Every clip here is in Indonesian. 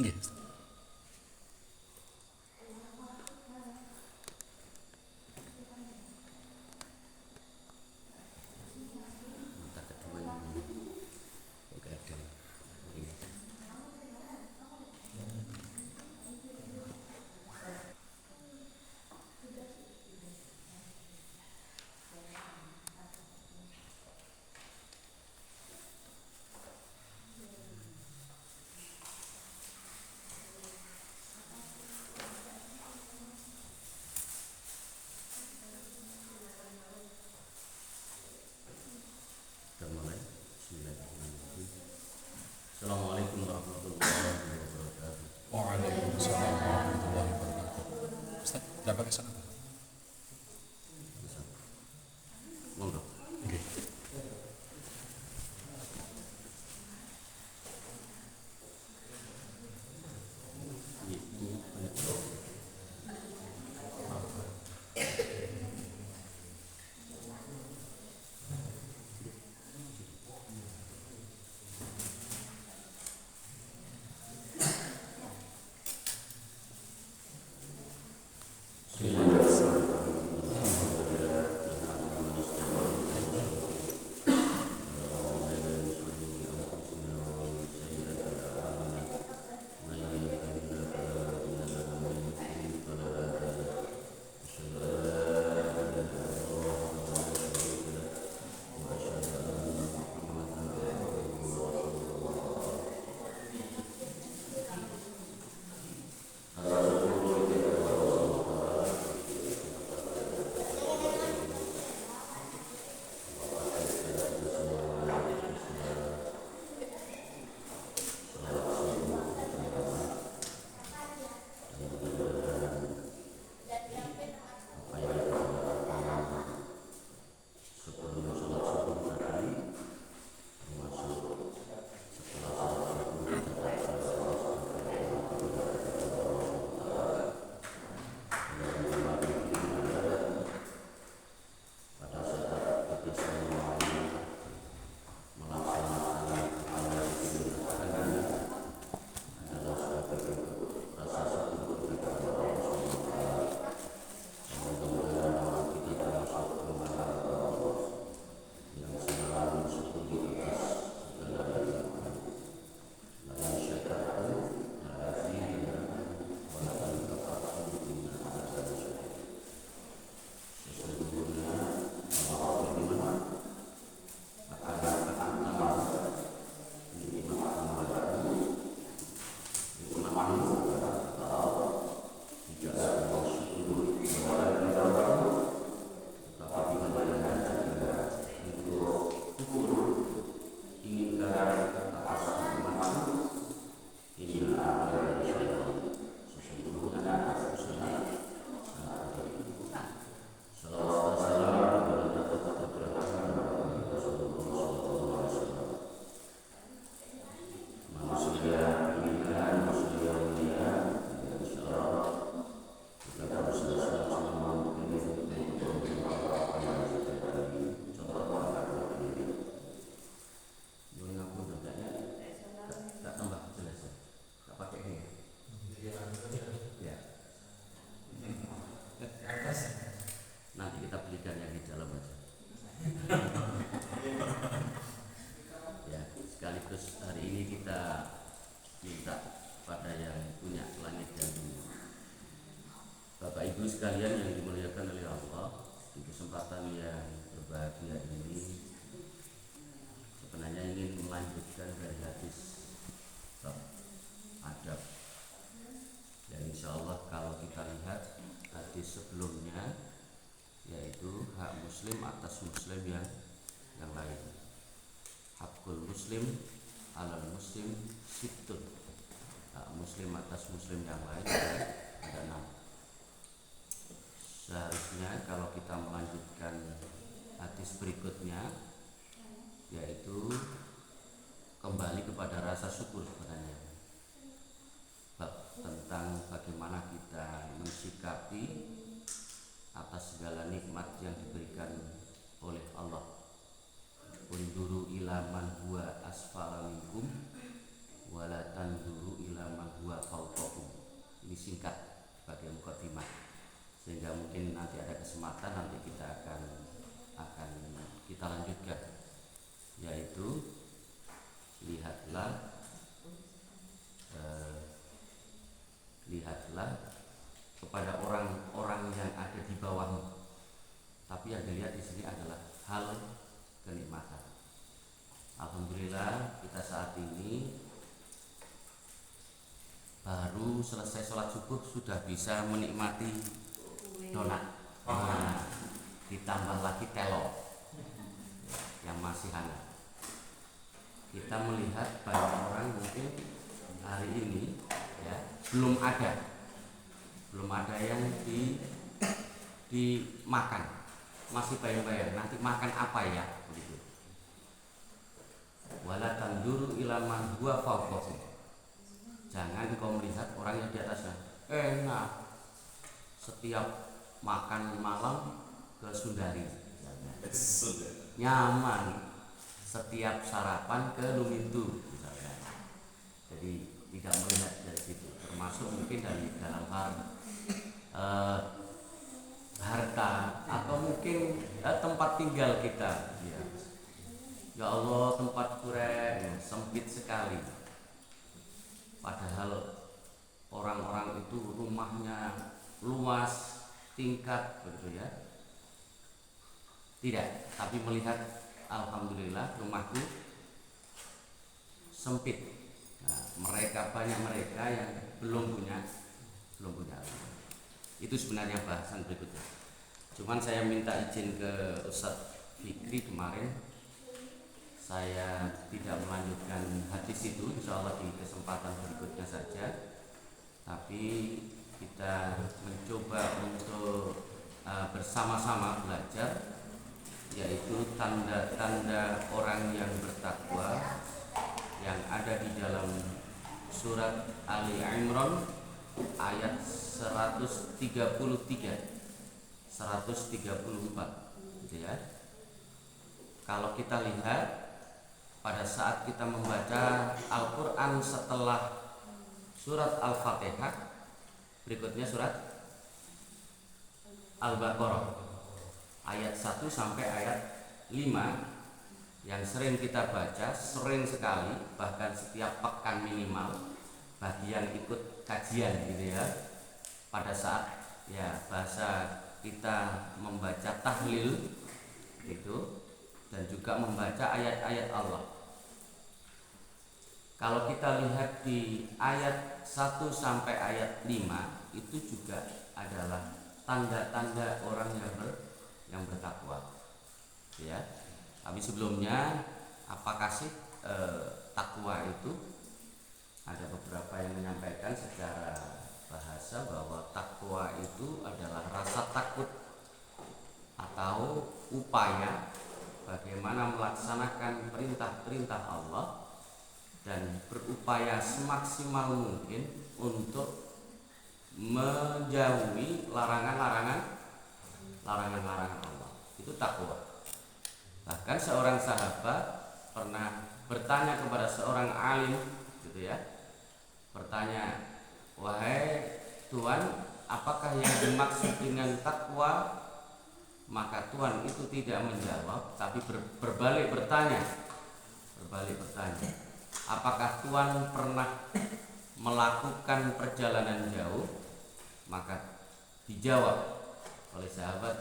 Nggih. Tak kedua ini oke ada ini. Kita mulai. Bismillahirrahmanirrahim. Assalamualaikum warahmatullahi wabarakatuh. Waalaikumsalam warahmatullahi wabarakatuh. Ustaz, udah pakai sana? Bisa. Monggo. Nggih. Ini banyak. Sebelum sholat subuh tadi, termasuk setelah sholat subuh pada saat kita semua melaksanakan apa yang diperintahkan adalah sebagai rasa syukur kepada Allah SWT. Mudah-mudahan amal kita termasuk amalan Allah yang selalu syukur di atas segala nikmat. Lain syakartum la'azidannakum wa la'in kafartum inna adzab syadid. Sesungguhnya Allah berfirman akan menambah nikmat kepadamu kata Allah jika engkau syukur kepada kamu, tetapi kemudian jika engkau kufur inginkan atas nikmatku, inilah apa yang syaitan sesungguhnya aku sangat sangat Salawat dan salam kepada tetap berkata Rasulullah SAW. Manusia pilihan, manusia mulia, insyaallah kita harus selama ini untuk apa yang kita tadi contohkan ini. Yang aku bacanya tak tambah jelas ya, tak pakai ini. Ya. Nanti kita belikan yang di dalam aja. Ya, sekaligus hari ini kita minta pada yang punya langit dan bumi. Bapak Ibu sekalian yang dimuliakan oleh Allah, di kesempatan yang berbahagia ini sebenarnya ingin melanjutkan dari hadis bab adab. Dan insya Allah kalau kita lihat hadis sebelumnya, yaitu hak muslim atas muslim yang lain. Hakul muslim alal muslim sittun. Hak muslim atas muslim yang lain ada 6. Seharusnya kalau kita melanjutkan hadis berikutnya, yaitu kembali kepada rasa syukur sebenarnya, tentang bagaimana kita mensikapi atas segala nikmat yang diberikan oleh Allah. Unduru ila man huwa asfala minkum wala tanduru ila man huwa ini singkat sebagai mukadimah, sehingga mungkin nanti ada kesempatan nanti kita akan kita lanjutkan, yaitu lihatlah kepada orang-orang yang ada di bawahmu, tapi yang dilihat di sini adalah hal kenikmatan. Alhamdulillah kita saat ini baru selesai sholat subuh sudah bisa menikmati donat, ditambah lagi telur yang masih hangat. Kita melihat banyak orang mungkin hari ini ya belum ada yang dimakan, masih bayang-bayang nanti makan apa ya begitu. Wala tanzuru ila man huwa fawqakum, jangan kau melihat orang yang di atasnya enak setiap makan malam ke Sundari nyaman, setiap sarapan ke Lumintu misalnya. Jadi tidak melihat dari situ, termasuk mungkin dari dalam hal harta atau mungkin tempat tinggal kita. Ya Allah, tempat kurang sempit sekali. Padahal orang-orang itu rumahnya luas, tingkat begitu ya. Tidak, tapi melihat alhamdulillah rumahku sempit. Nah, banyak mereka yang belum punya rumah. Itu sebenarnya bahasan berikutnya. Cuman saya minta izin ke Ustadz Fikri kemarin, saya tidak melanjutkan hadis itu, insya Allah di kesempatan berikutnya saja. Tapi kita mencoba untuk bersama-sama belajar, yaitu tanda-tanda orang yang bertakwa yang ada di dalam surat Ali Imran ayat 133 134 gitu ya. Kalau kita lihat pada saat kita membaca Al-Qur'an setelah surat Al-Fatihah, berikutnya surat Al-Baqarah ayat 1 sampai ayat 5 yang sering kita baca, sering sekali, bahkan setiap pekan minimal bagi yang ikut kajian gitu ya. Pada saat ya bahasa kita membaca tahlil itu dan juga membaca ayat-ayat Allah. Kalau kita lihat di ayat 1 sampai ayat 5 itu juga adalah tanda-tanda orang yang bertakwa. Ya. Tapi sebelumnya apakah sih takwa itu? Ada beberapa yang menyampaikan secara bahasa bahwa takwa itu adalah rasa takut atau upaya bagaimana melaksanakan perintah-perintah Allah dan berupaya semaksimal mungkin untuk menjauhi larangan-larangan Allah. Itu takwa. Bahkan seorang sahabat pernah bertanya kepada seorang alim gitu ya. Bertanya, "Wahai Tuhan, apakah yang dimaksud dengan takwa?" Maka Tuhan itu tidak menjawab, tapi berbalik bertanya. Apakah Tuhan pernah melakukan perjalanan jauh? Maka dijawab oleh sahabat,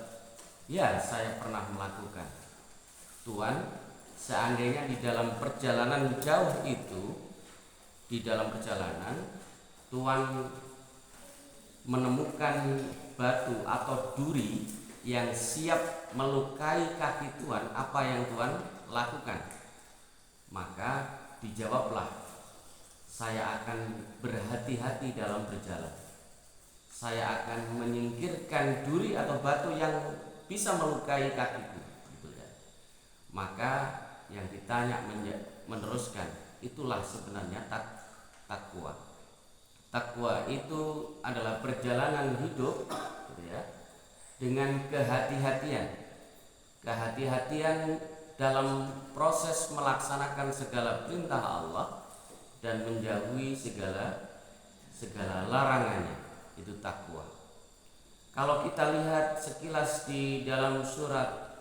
"Ya, saya pernah melakukan." Tuhan, seandainya di dalam perjalanan jauh itu, di dalam perjalanan Tuhan menemukan batu atau duri yang siap melukai kaki Tuhan, apa yang Tuhan lakukan? Maka dijawablah, "Saya akan berhati-hati dalam berjalan. Saya akan menyingkirkan duri atau batu yang bisa melukai kakiku." Maka yang ditanya meneruskan, itulah sebenarnya takwa. Takwa itu adalah perjalanan hidup gitu ya, dengan kehati-hatian dalam proses melaksanakan segala perintah Allah dan menjauhi segala larangannya. itu takwa. Kalau kita lihat sekilas di dalam surat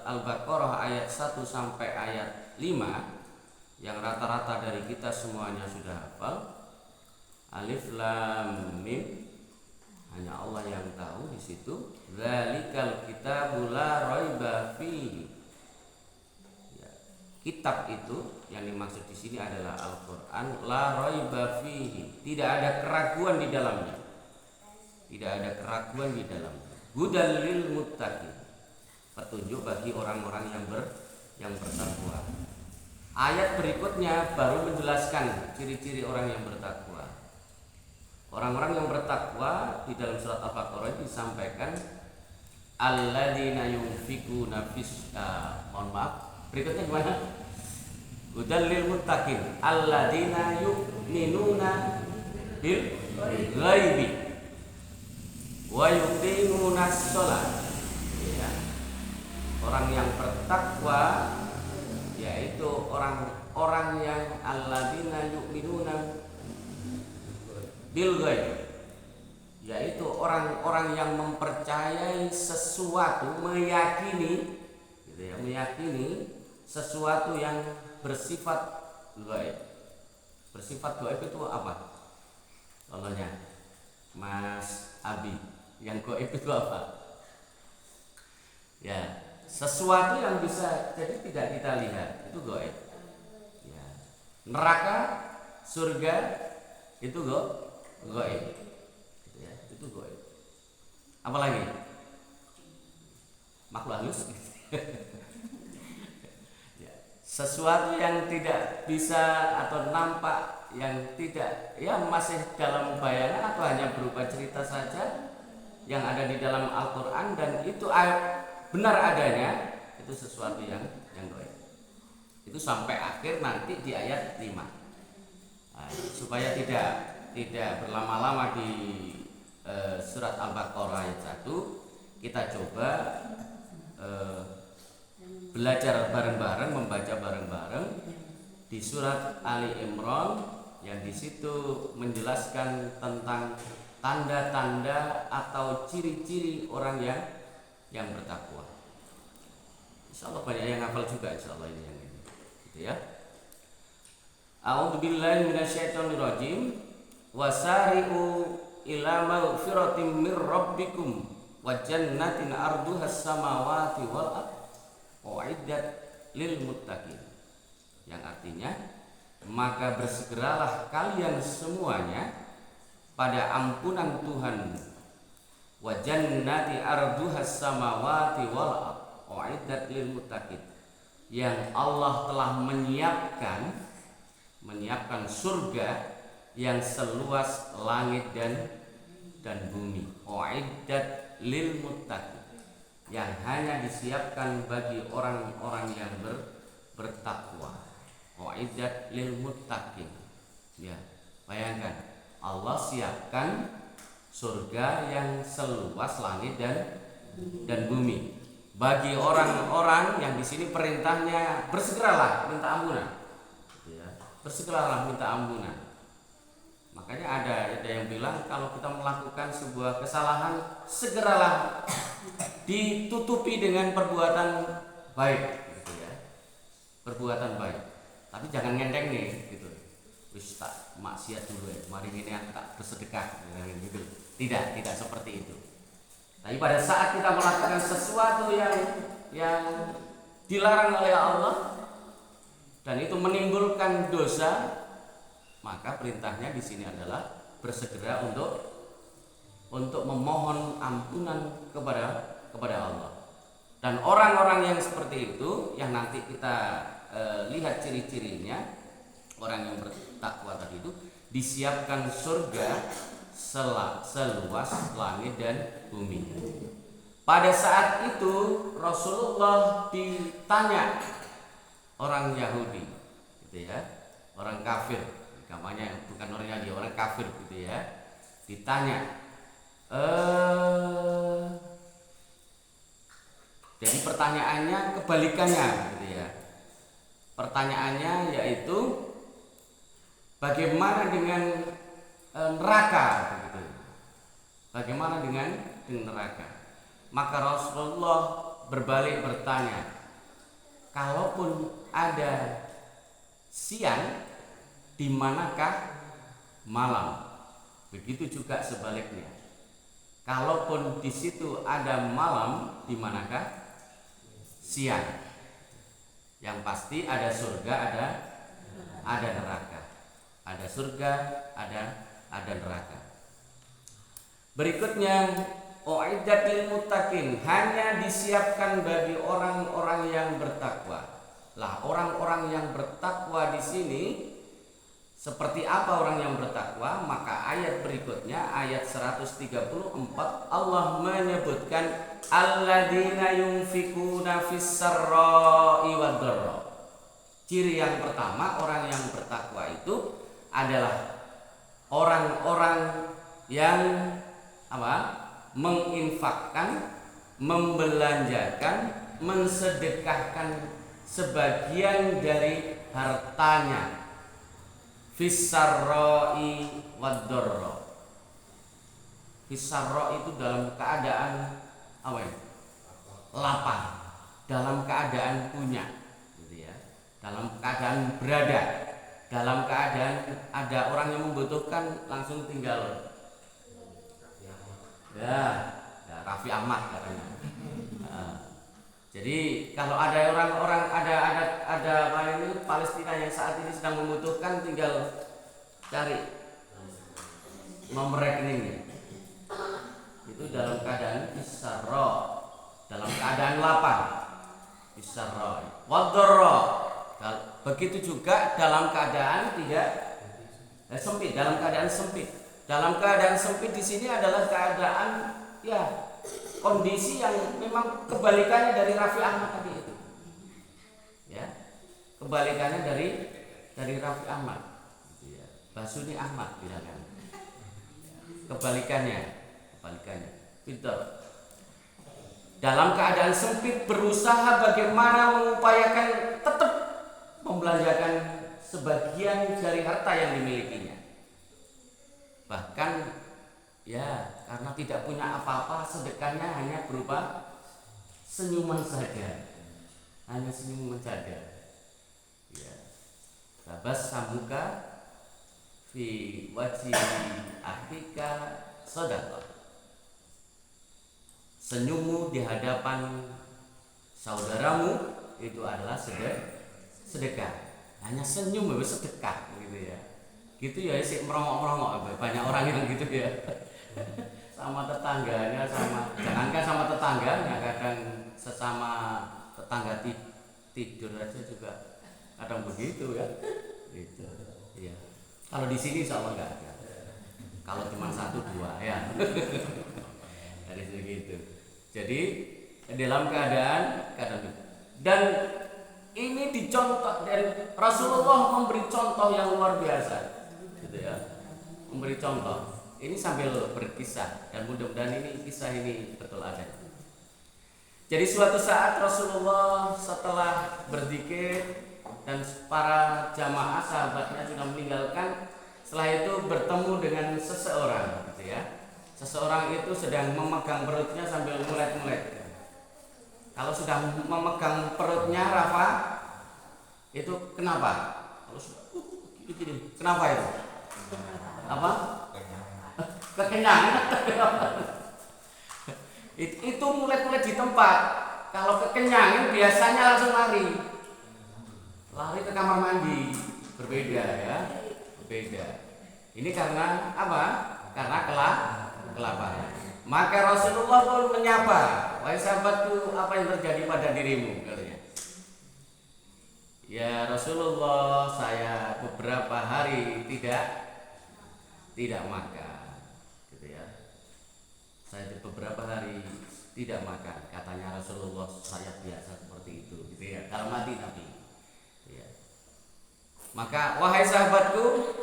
Al-Baqarah ayat 1 sampai ayat 5 yang rata-rata dari kita semuanya sudah hafal, Alif Lam Mim, hanya Allah yang tahu di situ. Dzalikal kitabu la raiba fihi. Ya, kitab itu yang dimaksud di sini adalah Al-Qur'an, la raiba fihi, tidak ada keraguan di dalamnya. Tidak ada keraguan di dalamnya. Hudal lil muttaqin, petunjuk bagi orang-orang yang bertakwa. Ayat berikutnya baru menjelaskan ciri-ciri orang yang bertakwa. Orang-orang yang bertakwa di dalam surat Al-Baqarah disampaikan alladzina yunfikuna mohon maaf, berikutnya gimana? Hudal lil muttaqin alladzina yu'minuna bil ghaibi wa yuqimuna shalah. Ya. Orang yang bertakwa yaitu orang-orang yang alladzina yu'minuna bil ghaib, yaitu orang-orang yang mempercayai sesuatu, meyakini gitu ya, meyakini sesuatu yang bersifat ghaib. Bersifat ghaib itu apa? Contohnya Mas Abi, yang gaib itu apa? Ya, sesuatu yang bisa jadi tidak kita lihat itu gaib. Ya. Neraka, surga itu gaib. Ya, itu gaib. Apalagi? Makhluk halus. Ya. Sesuatu yang tidak bisa atau nampak, yang tidak, ya masih dalam bayangan atau hanya berupa cerita saja yang ada di dalam Al-Quran dan itu benar adanya, itu sesuatu yang gaib. Itu sampai akhir nanti di ayat 5. Nah, supaya tidak berlama-lama di surat Al-Baqarah ayat 1, kita coba belajar bareng-bareng, membaca bareng-bareng di surat Ali Imran yang di situ menjelaskan tentang tanda-tanda atau ciri-ciri orang yang bertakwa. Insyaallah banyak yang hafal juga, insyaallah ini yang ini. Gitu ya. A'udzubillahi minasyaitonirrajim. Wasari'u ila maghfiratin mir rabbikum wa jannatin arduhas samawati wal ardh uiddat lil muttaqin. Yang artinya, maka bersegeralah kalian semuanya pada ampunan Tuhan, wa jannati arduhas samawati wal ardh uiddat lil muttaqin, yang Allah telah menyiapkan surga yang seluas langit dan bumi, uiddat lil muttaqin, yang hanya disiapkan bagi orang-orang yang bertakwa. Uiddat lil muttaqin. Ya, bayangkan Allah siapkan surga yang seluas langit dan bumi bagi orang-orang yang di sini perintahnya bersegeralah minta ampunan. Ya, bersegeralah minta ampunan. Makanya ada yang bilang kalau kita melakukan sebuah kesalahan, segeralah ditutupi dengan perbuatan baik, gitu ya. Perbuatan baik. Tapi jangan ngenteng nih, gitu. Wis tak maksiat dulu ya. Mari ini aku tak bersedekah, gitu. Tidak seperti itu. Tapi pada saat kita melakukan sesuatu yang dilarang oleh Allah dan itu menimbulkan dosa, maka perintahnya di sini adalah bersegera untuk memohon ampunan kepada Allah. Dan orang-orang yang seperti itu yang nanti kita lihat ciri-cirinya, orang yang bertakwa tadi itu disiapkan surga seluas langit dan bumi. Pada saat itu Rasulullah ditanya orang Yahudi, gitu ya, orang kafir, namanya bukan orang Yahudi, orang kafir, gitu ya, ditanya. Jadi pertanyaannya kebalikannya, gitu ya. Pertanyaannya yaitu bagaimana dengan neraka, begitu. Bagaimana dengan neraka? Maka Rasulullah berbalik bertanya, kalaupun ada siang, di manakah malam? Begitu juga sebaliknya. Kalaupun di situ ada malam, di manakah siang? Yang pasti ada surga, ada neraka. Ada surga, ada neraka. Berikutnya, uiddat lil muttaqin, hanya disiapkan bagi orang-orang yang bertakwa. Lah, orang-orang yang bertakwa di sini seperti apa orang yang bertakwa? Maka ayat berikutnya, ayat 134, Allah menyebutkan alladzina yunfikuna fis sarra'i wad dharra. Ciri yang pertama orang yang bertakwa itu adalah orang-orang yang menginfakkan, membelanjakan, mensedekahkan sebagian dari hartanya fis-sarra'i wad-dharra. Fis-sarra itu dalam keadaan lapar, dalam keadaan punya, gitu ya. Dalam keadaan berada, dalam keadaan ada orang yang membutuhkan langsung tinggal. Ya, Raffi Ahmad katanya. Jadi kalau ada orang-orang ada ini Palestina yang saat ini sedang membutuhkan, tinggal cari nomor rekeningnya. Itu dalam keadaan isarra, dalam keadaan lapar. Isarra. Wadharra. Begitu juga dalam keadaan tidak sempit, dalam keadaan sempit. Dalam keadaan sempit di sini adalah keadaan kondisi yang memang kebalikannya dari Raffi Ahmad tadi itu. Ya. Kebalikannya dari Raffi Ahmad. Ya. Basuni Ahmad bilangkan. Kebalikannya. Pintar. Dalam keadaan sempit berusaha bagaimana mengupayakan tetap membelanjakan sebagian dari harta yang dimilikinya. Bahkan karena tidak punya apa-apa, sedekahnya hanya berupa senyuman saja. Hanya senyuman saja. Ya. Tabas samuka fi wajhi akhika shadaqah. Senyummu di hadapan saudaramu itu adalah sedekah. Hanya senyum itu sedekah, gitu ya. Gitu ya, sih merongok-merongok. Banyak orang yang gitu ya. Sama tetangganya, jangankan sama tetangganya, kadang sesama tetangga tidur aja juga kadang begitu ya. Gitu. Iya. Kalau di sini insya Allah nggak ada. Kalau cuma 1-2 ya. Dari segitu. Jadi dalam keadaan dan ini dicontoh, dan Rasulullah memberi contoh yang luar biasa, gitu ya. Memberi contoh. Ini sambil berkisah, dan mudah-mudahan ini kisah ini betul ada. Jadi suatu saat Rasulullah setelah berzikir dan para jamaah sahabatnya sudah meninggalkan, setelah itu bertemu dengan seseorang, gitu ya. Seseorang itu sedang memegang perutnya sambil mulet-mulet. Kalau sudah memegang perutnya Rafa, itu kenapa? Kalau sudah gini, kenapa itu? Apa? Kekenyangan. Itu mulet-mulet di tempat. Kalau kekenyangan biasanya langsung lari ke kamar mandi. Berbeda ya, berbeda. Ini karena apa? Karena kelaparan. Maka Rasulullah pun menyapa, wahai sahabatku, apa yang terjadi pada dirimu? Katanya. Ya Rasulullah, saya beberapa hari tidak makan, gitu ya. Saya beberapa hari tidak makan. Katanya Rasulullah, saya biasa seperti itu, gitu ya. Dalam hati Nabi. Ya. Maka wahai sahabatku,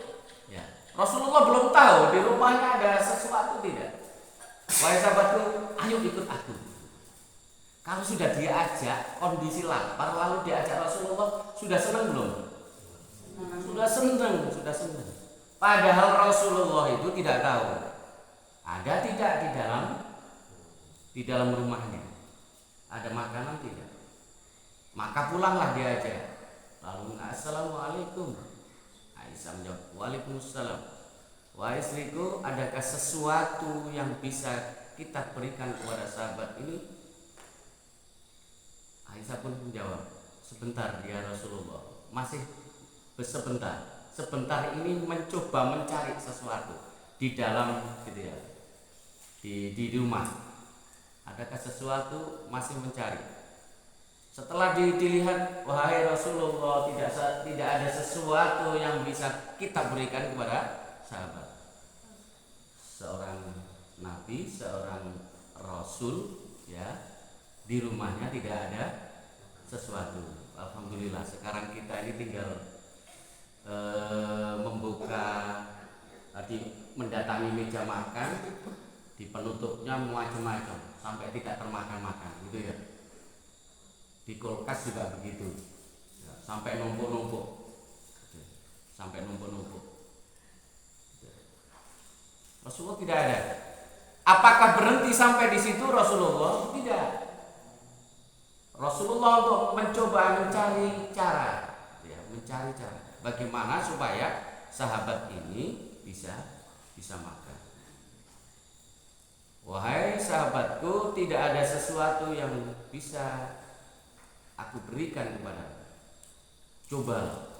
ya, Rasulullah belum tahu di rumahnya ada sesuatu tidak. Wahai sahabatku, ayo ikut aku. Kalau sudah diajak kondisi lapar, lalu diajak Rasulullah, sudah senang belum? Sudah senang. Padahal Rasulullah itu tidak tahu Ada tidak di dalam rumahnya? Ada makanan tidak? Maka pulanglah dia aja. Lalu assalamualaikum. Aisyah menjawab, waalaikumsalam. Wahai istriku, adakah sesuatu yang bisa kita berikan kepada sahabat ini? Aisyah pun menjawab, sebentar ya Rasulullah. Masih sebentar. Sebentar ini mencoba mencari sesuatu di dalam gitu ya. Di rumah. Adakah sesuatu, masih mencari. Setelah dilihat, wahai Rasulullah, tidak ada sesuatu yang bisa kita berikan kepada sahabat. Seorang nabi, seorang rasul, ya, di rumahnya tidak ada sesuatu. Alhamdulillah, sekarang kita ini tinggal membuka, mendatangi meja makan, di penutupnya macam-macam sampai tidak termakan-makan, gitu ya. Di kulkas juga begitu, ya, sampai numpuk-numpuk, Rasulullah tidak ada. Apakah berhenti sampai di situ Rasulullah? Tidak. Rasulullah untuk mencoba mencari cara, ya, bagaimana supaya sahabat ini bisa makan. Wahai sahabatku, tidak ada sesuatu yang bisa aku berikan kepadamu. Coba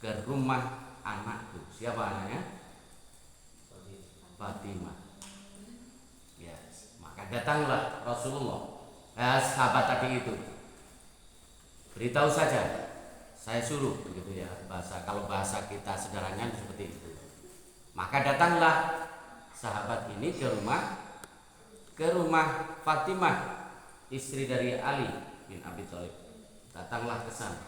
ke rumah anakku. Siapa anaknya? Fatimah. Ya, maka datanglah Rasulullah. Sahabat tadi itu. Beritahu saja. Saya suruh, begitu ya. Kalau bahasa kita sederhananya seperti itu. Maka datanglah sahabat ini ke rumah Fatimah, istri dari Ali bin Abi Thalib. Datanglah ke sana.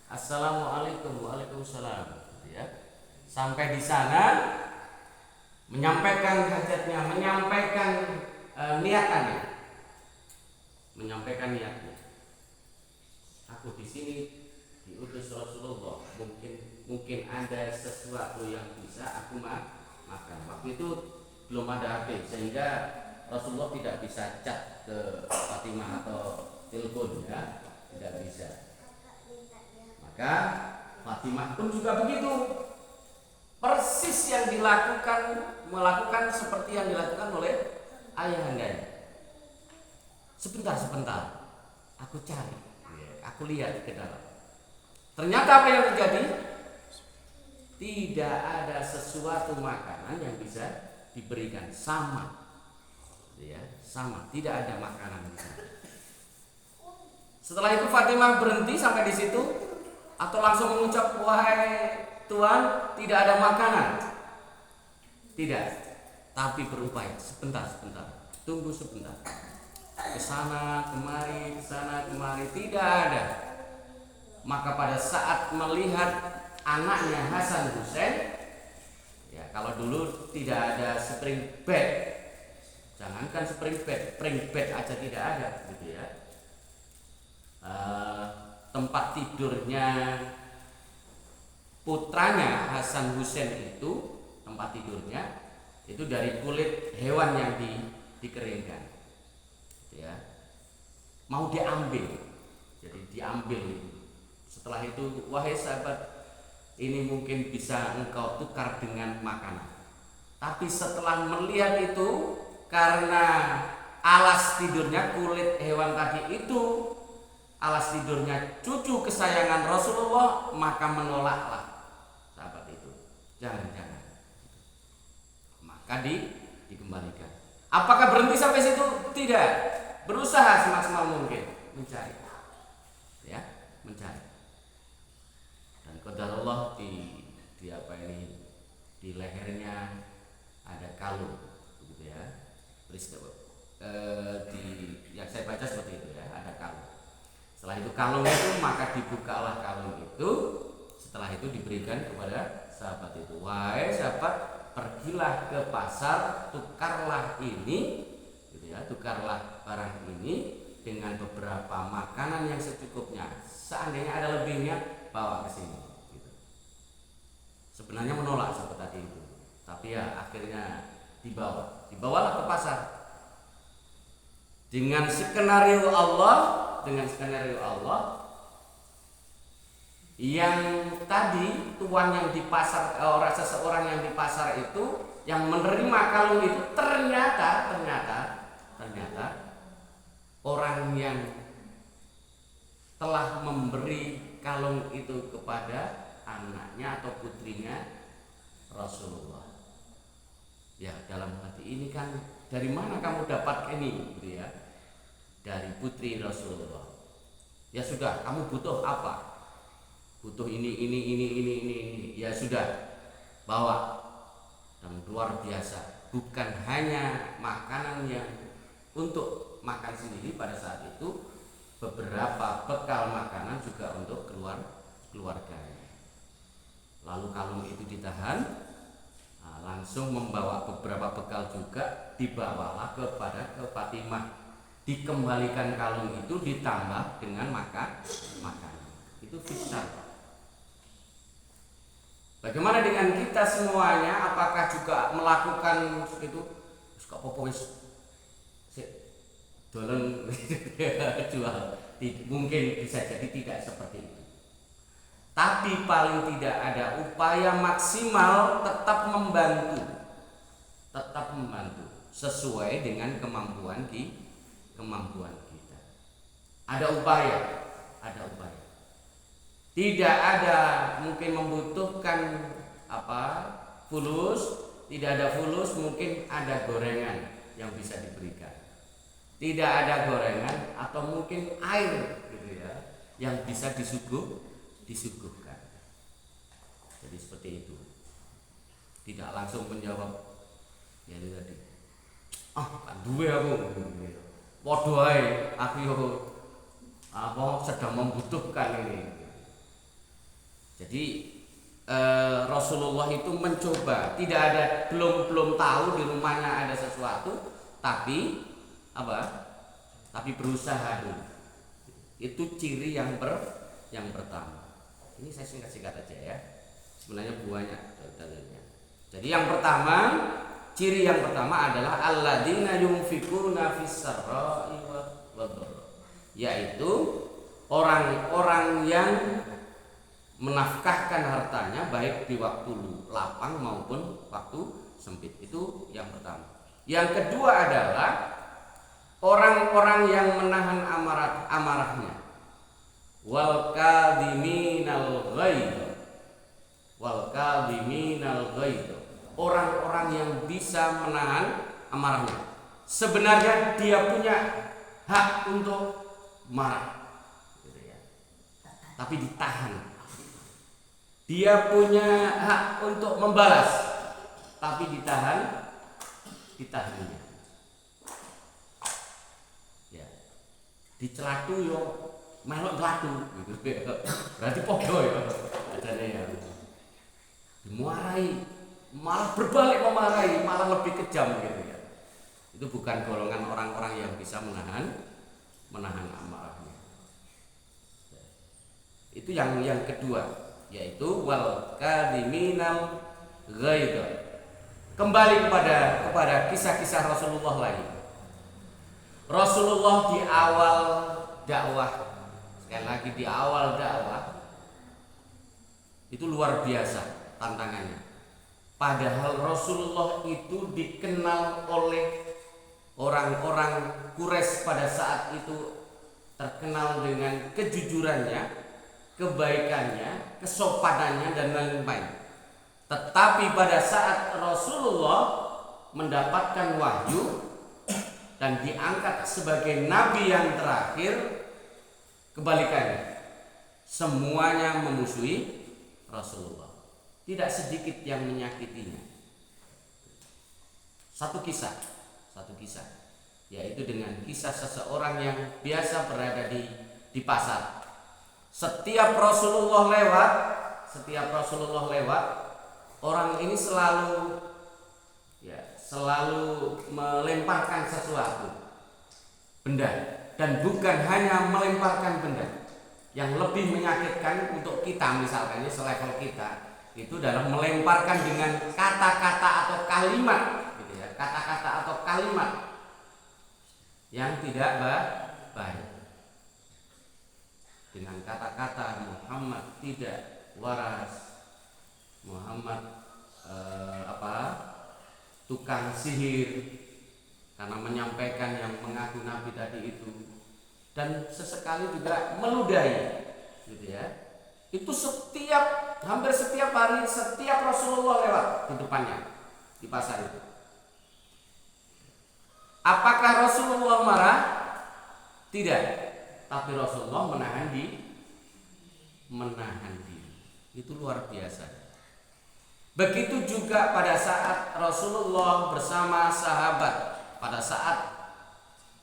Assalamualaikum, waalaikumsalam. Ya. Sampai di sana menyampaikan hajatnya, menyampaikan niatnya. Aku di sini diutus Rasulullah. Mungkin ada sesuatu yang bisa aku makan. Waktu itu belum ada HP, sehingga Rasulullah tidak bisa chat ke Fatimah atau telepon, ya, tidak bisa. Maka Fatimah pun juga begitu, persis yang melakukan seperti yang dilakukan oleh ayahandanya. Sebentar, aku cari, aku lihat ke dalam. Ternyata apa yang terjadi? Tidak ada sesuatu makanan yang bisa diberikan, sama, tidak ada makanan di sana. Setelah itu Fatimah berhenti sampai di situ, atau langsung mengucap, wahai Tuhan, tidak ada makanan? Tidak, tapi berupaya, sebentar, tunggu sebentar. Kesana kemari, tidak ada. Maka pada saat melihat anaknya Hasan Hussein, ya, kalau dulu tidak ada spring bed, jangankan spring bed aja tidak ada, gitu ya. Tempat tidurnya putranya Hasan Hussein itu, tempat tidurnya itu dari kulit hewan yang dikeringkan, gitu ya. Mau diambil, jadi diambil itu. Setelah itu, wahai sahabat, ini mungkin bisa engkau tukar dengan makanan. Tapi setelah melihat itu, karena alas tidurnya kulit hewan tadi itu, alas tidurnya cucu kesayangan Rasulullah, maka menolaklah sahabat itu. Jangan. Maka dikembalikan. Apakah berhenti sampai situ? Tidak. Berusaha semaksimal mungkin mencari. Ya, mencari. Dan qadarullah di lehernya ada kalung, begitu ya. Yang saya baca seperti itu ya, ada kalung. Setelah itu kalung itu, maka dibukalah kalung itu. Setelah itu diberikan kepada sahabat itu. Wahai sahabat, pergilah ke pasar, tukarlah ini, gitu ya, tukarlah barang ini dengan beberapa makanan yang secukupnya. Seandainya ada lebihnya, bawa ke sini. Gitu. Sebenarnya menolak sahabat tadi itu, tapi ya akhirnya dibawalah ke pasar dengan skenario Allah, yang tadi tuan yang di pasar, seseorang yang di pasar itu yang menerima kalung itu ternyata orang yang telah memberi kalung itu kepada anaknya atau putrinya Rasulullah. Ya, dalam hati ini kan, dari mana kamu dapat ini, gitu ya? Dari putri Rasulullah. Ya sudah, kamu butuh apa? Butuh ini. Ya sudah, bawa. Dan luar biasa, bukan hanya makanan yang untuk makan sendiri pada saat itu, beberapa bekal makanan juga untuk keluarganya. Lalu kalung itu ditahan, langsung membawa beberapa bekal juga, dibawalah ke Fatimah. Dikembalikan kalung itu ditambah dengan makanan. Itu fisal. Bagaimana dengan kita semuanya? Apakah juga melakukan itu? Suka popis, dolen jual. Mungkin bisa jadi tidak seperti itu. Tapi paling tidak ada upaya maksimal tetap membantu sesuai dengan kemampuan kita. Ada upaya. Tidak ada mungkin membutuhkan fulus, tidak ada fulus, mungkin ada gorengan yang bisa diberikan. Tidak ada gorengan atau mungkin air, gitu ya, yang bisa disuguhkan. Jadi seperti itu. Tidak langsung menjawab ya itu tadi. Kan duwe aku. Padha ae aku yo sedang membutuhkan ini. Jadi Rasulullah itu mencoba, tidak ada, belum tahu di rumahnya ada sesuatu, tapi berusaha dulu. Itu ciri yang pertama. Ini saya singkat-singkat aja ya. Sebenarnya banyak dalilnya. Jadi yang pertama, ciri yang pertama adalah alladzina yunfikuna fis-sarra'i wad-dharra, yaitu orang-orang yang menafkahkan hartanya baik di waktu lapang maupun waktu sempit. Itu yang pertama. Yang kedua adalah orang-orang yang menahan amarahnya. Wal kadhiminal ghaidh. Orang-orang yang bisa menahan amarahnya. Sebenarnya dia punya hak untuk marah, gitu ya, tapi ditahan. Dia punya hak untuk membalas, tapi ditahannya. Ya, dicelatu yo melok celatu, gitu. Berarti podo ya, adanya ya. Dimarahi, malah berbalik memarahi, malah lebih kejam, gitu ya. Itu bukan golongan orang-orang yang bisa menahan amarahnya. Itu yang kedua, yaitu wal kadhiminal ghaidh. Kembali kepada kisah-kisah Rasulullah lagi. Rasulullah di awal dakwah, sekali lagi di awal dakwah, itu luar biasa tantangannya. Padahal Rasulullah itu dikenal oleh orang-orang Quraisy pada saat itu, terkenal dengan kejujurannya, kebaikannya, kesopanannya, dan lain-lain. Tetapi pada saat Rasulullah mendapatkan wahyu dan diangkat sebagai nabi yang terakhir, kebalikannya, semuanya memusuhi Rasulullah. Tidak sedikit yang menyakitinya. Satu kisah, yaitu dengan kisah seseorang yang biasa berada di pasar. Setiap Rasulullah lewat, orang ini selalu melemparkan sesuatu benda, dan bukan hanya melemparkan benda. Yang lebih menyakitkan untuk kita, misalkan selevel kita, itu adalah melemparkan dengan kata-kata atau kalimat, gitu ya. kata-kata atau kalimat yang tidak baik. Dengan kata-kata Muhammad tidak waras, Muhammad tukang sihir karena menyampaikan yang mengaku nabi tadi itu, dan sesekali juga meludahi, gitu ya. Itu hampir setiap hari, setiap Rasulullah lewat di depannya di pasar itu. Apakah Rasulullah marah? Tidak. Tapi Rasulullah menahan diri. Itu luar biasa. Begitu juga pada saat Rasulullah bersama sahabat, pada saat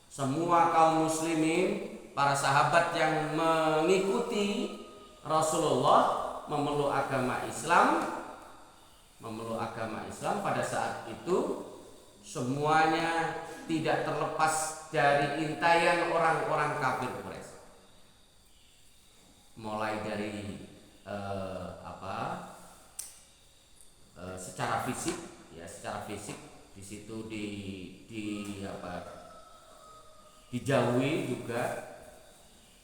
semua kaum muslimin, para sahabat yang mengikuti Rasulullah memeluk agama Islam, pada saat itu semuanya tidak terlepas dari intayan orang-orang kafir Quraisy. Mulai dari secara fisik, di situ dijauhi juga,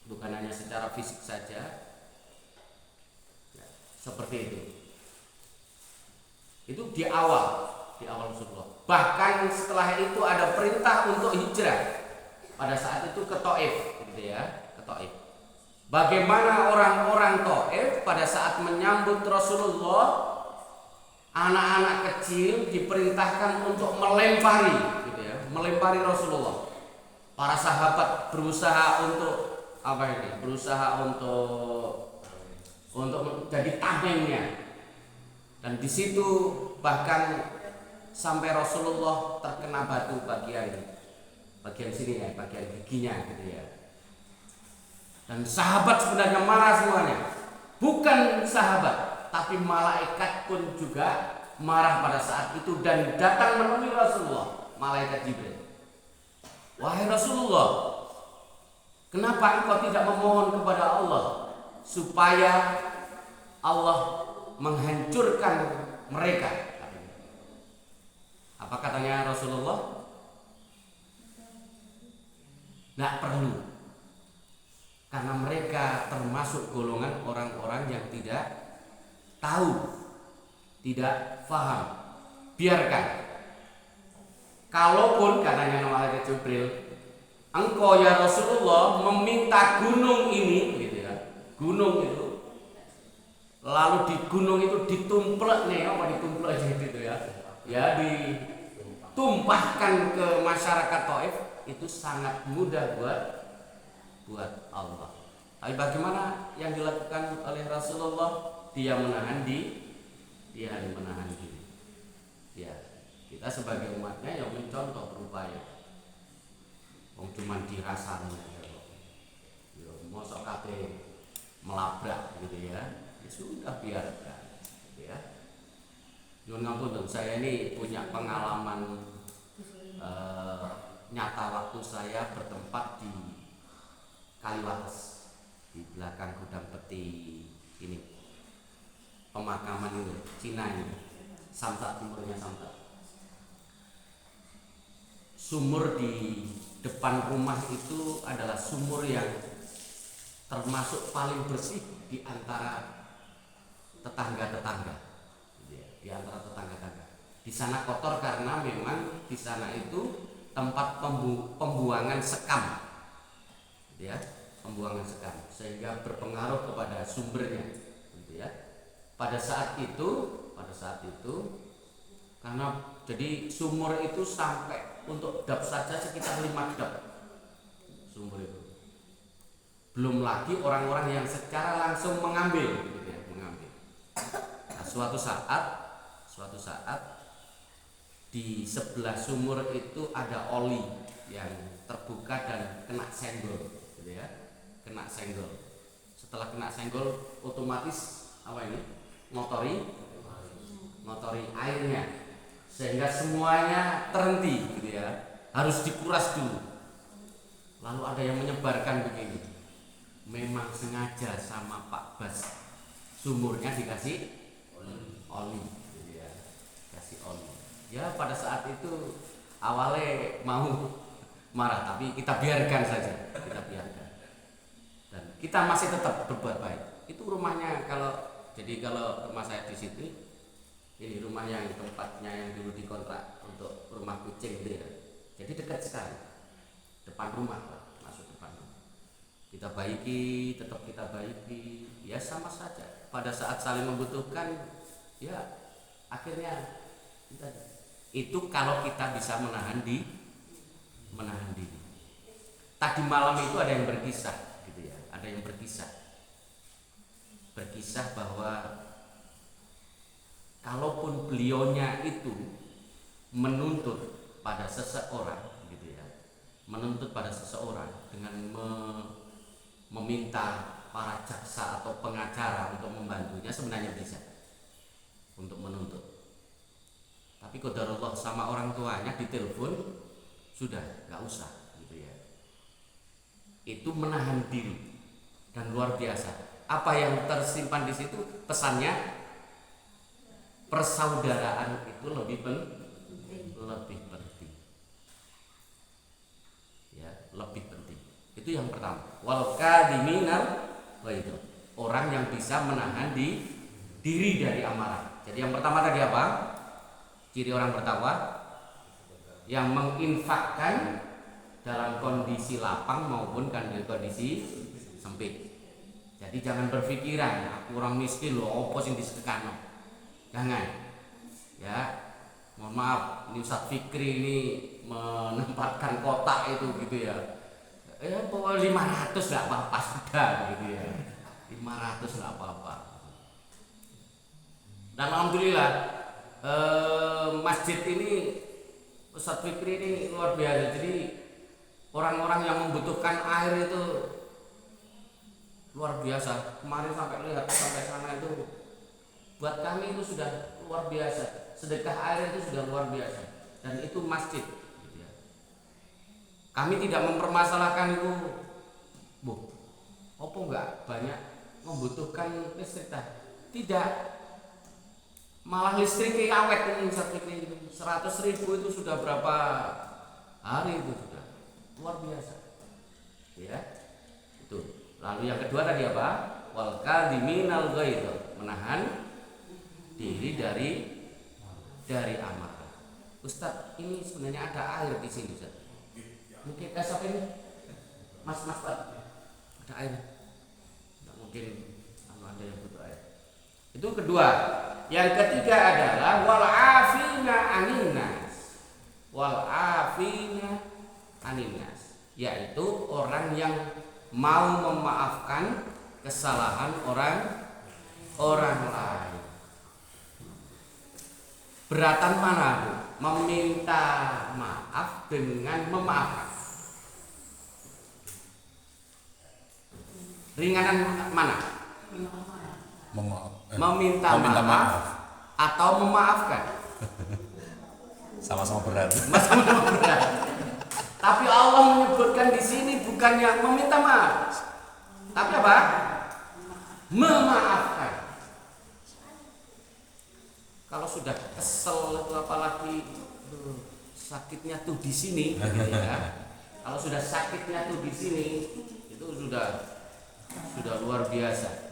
bukan hanya secara fisik saja, ya, seperti itu di awal Rasulullah. Bahkan setelah itu ada perintah untuk hijrah pada saat itu ke Thaif, gitu ya, ke Thaif. Bagaimana orang-orang Thaif pada saat menyambut Rasulullah, anak-anak kecil diperintahkan untuk melempari, gitu ya, melempari Rasulullah. Para sahabat berusaha untuk menjadi tamengnya. Dan di situ bahkan sampai Rasulullah terkena batu bagian sini ya, bagian giginya, gitu ya. Dan sahabat sebenarnya marah semuanya. Bukan sahabat, tapi malaikat pun juga marah pada saat itu dan datang menemui Rasulullah, malaikat Jibril. Wahai Rasulullah, kenapa engkau tidak memohon kepada Allah supaya Allah menghancurkan mereka? Apa katanya Rasulullah? Nggak perlu, karena mereka termasuk golongan orang-orang yang tidak tahu, tidak paham. Biarkan. Kalaupun katanya malaikat Jibril, engkau ya Rasulullah meminta gunung ini, gitu ya, gunung itu, lalu di gunung itu ditumplek gitu ya, ditumpahkan ke masyarakat Thaif, itu sangat mudah buat Allah. Tapi bagaimana yang dilakukan oleh Rasulullah? Dia menahan diri. Ya, kita sebagai umatnya yang mencontoh berupaya. Cuman dirasani ya, mosok kate melabrak gitu ya. Ya sudah, biarkan, gitu ya. Nyuwun ngapunten, saya ini punya pengalaman nyata waktu saya bertempat di Kaliwates, di belakang gudang peti ini, pemakaman ini Cina ini, Samsat, timurnya Samsat. Sumur di depan rumah itu adalah sumur yang termasuk paling bersih di antara tetangga-tetangga. Di sana kotor karena memang di sana itu tempat pembuangan sekam, ya, pembuangan sekam, sehingga berpengaruh kepada sumbernya, gitu ya. Pada saat itu karena jadi sumur itu sampai untuk dap saja sekitar 5 dap sumur itu. Belum lagi orang-orang yang secara langsung mengambil, gitu ya, mengambil. Nah, suatu saat di sebelah sumur itu ada oli yang terbuka dan kena senggol, gitu ya, kena senggol. Setelah kena senggol, otomatis ngotori airnya, sehingga semuanya terhenti, gitu ya, harus dikuras dulu. Lalu ada yang menyebarkan begini, memang sengaja sama Pak Bas, sumurnya dikasih oli, gitu ya, kasih oli. Ya pada saat itu awalnya mau marah, tapi kita biarkan saja, kita biarkan. Dan kita masih tetap berbuat baik. Itu rumahnya kalau rumah saya di situ, ini rumah yang tempatnya yang dulu dikontrak untuk rumah kucing gitu ya. Jadi dekat sekali, depan rumah Pak, masuk depan rumah. Kita baiki, tetap kita baiki, ya sama saja. Pada saat saling membutuhkan, ya akhirnya kita, itu kalau kita bisa menahan diri. Tadi malam itu ada yang berkisah, gitu ya, ada yang berkisah bahwa kalaupun beliaunya itu menuntut pada seseorang, gitu ya, menuntut pada seseorang dengan meminta para jaksa atau pengacara untuk membantunya, sebenarnya bisa untuk menuntut. Tapi qadarullah sama orang tuanya ditelepon, sudah nggak usah, gitu ya. Itu menahan diri dan luar biasa. Apa yang tersimpan di situ pesannya, persaudaraan itu lebih penting, ya, lebih penting. Itu yang pertama. Wal kadhiminal itu orang yang bisa menahan diri dari amarah. Jadi yang pertama tadi apa? Ciri orang bertakwa yang menginfakkan dalam kondisi lapang maupun kondisi sempit. Jadi jangan berpikiran aku orang miskin loh, opo sing disedekahno. Jangan. Ya. Mohon maaf, ini Ustaz Fikri ini menempatkan kotak itu gitu ya. Pokoknya 500 enggak apa-apa sudah gitu ya. 500 enggak apa-apa. Dan alhamdulillah masjid ini Ustaz Fikri ini luar biasa. Jadi orang-orang yang membutuhkan air itu luar biasa. Kemarin sampai lihat sampai sana itu, buat kami itu sudah luar biasa. Sedekah air itu sudah luar biasa. Dan itu masjid. Gitu ya. Kami tidak mempermasalahkan itu, Bu, apa enggak banyak membutuhkan listrik tidak. Malah listriknya awet ini 100.000 itu sudah berapa hari itu sudah luar biasa. Ya. Itu. Lalu yang kedua tadi apa? Wal kadhiminal ghaidh, menahan diri dari amarah. Ustaz, ini sebenarnya ada air di sini, Ustaz. Mungkin siapa ini? Mas Pak. Ada air. Tidak mungkin ada yang butuh air. Itu kedua. Yang ketiga adalah wal afina aninnas. Wal afina aninnas, yaitu orang yang mau memaafkan kesalahan orang lain. Beratan mana, Bu? Meminta maaf dengan memaafkan. Ringanan mana? Meminta maaf atau memaafkan. Sama-sama berat. Sama-sama berat. Tapi Allah menyebutkan di sini bukan yang meminta maaf, tapi apa? Memaafkan. Kalau sudah kesel itu apalagi sakitnya tuh di sini, ya. Kalau sudah sakitnya tuh di sini, itu sudah luar biasa.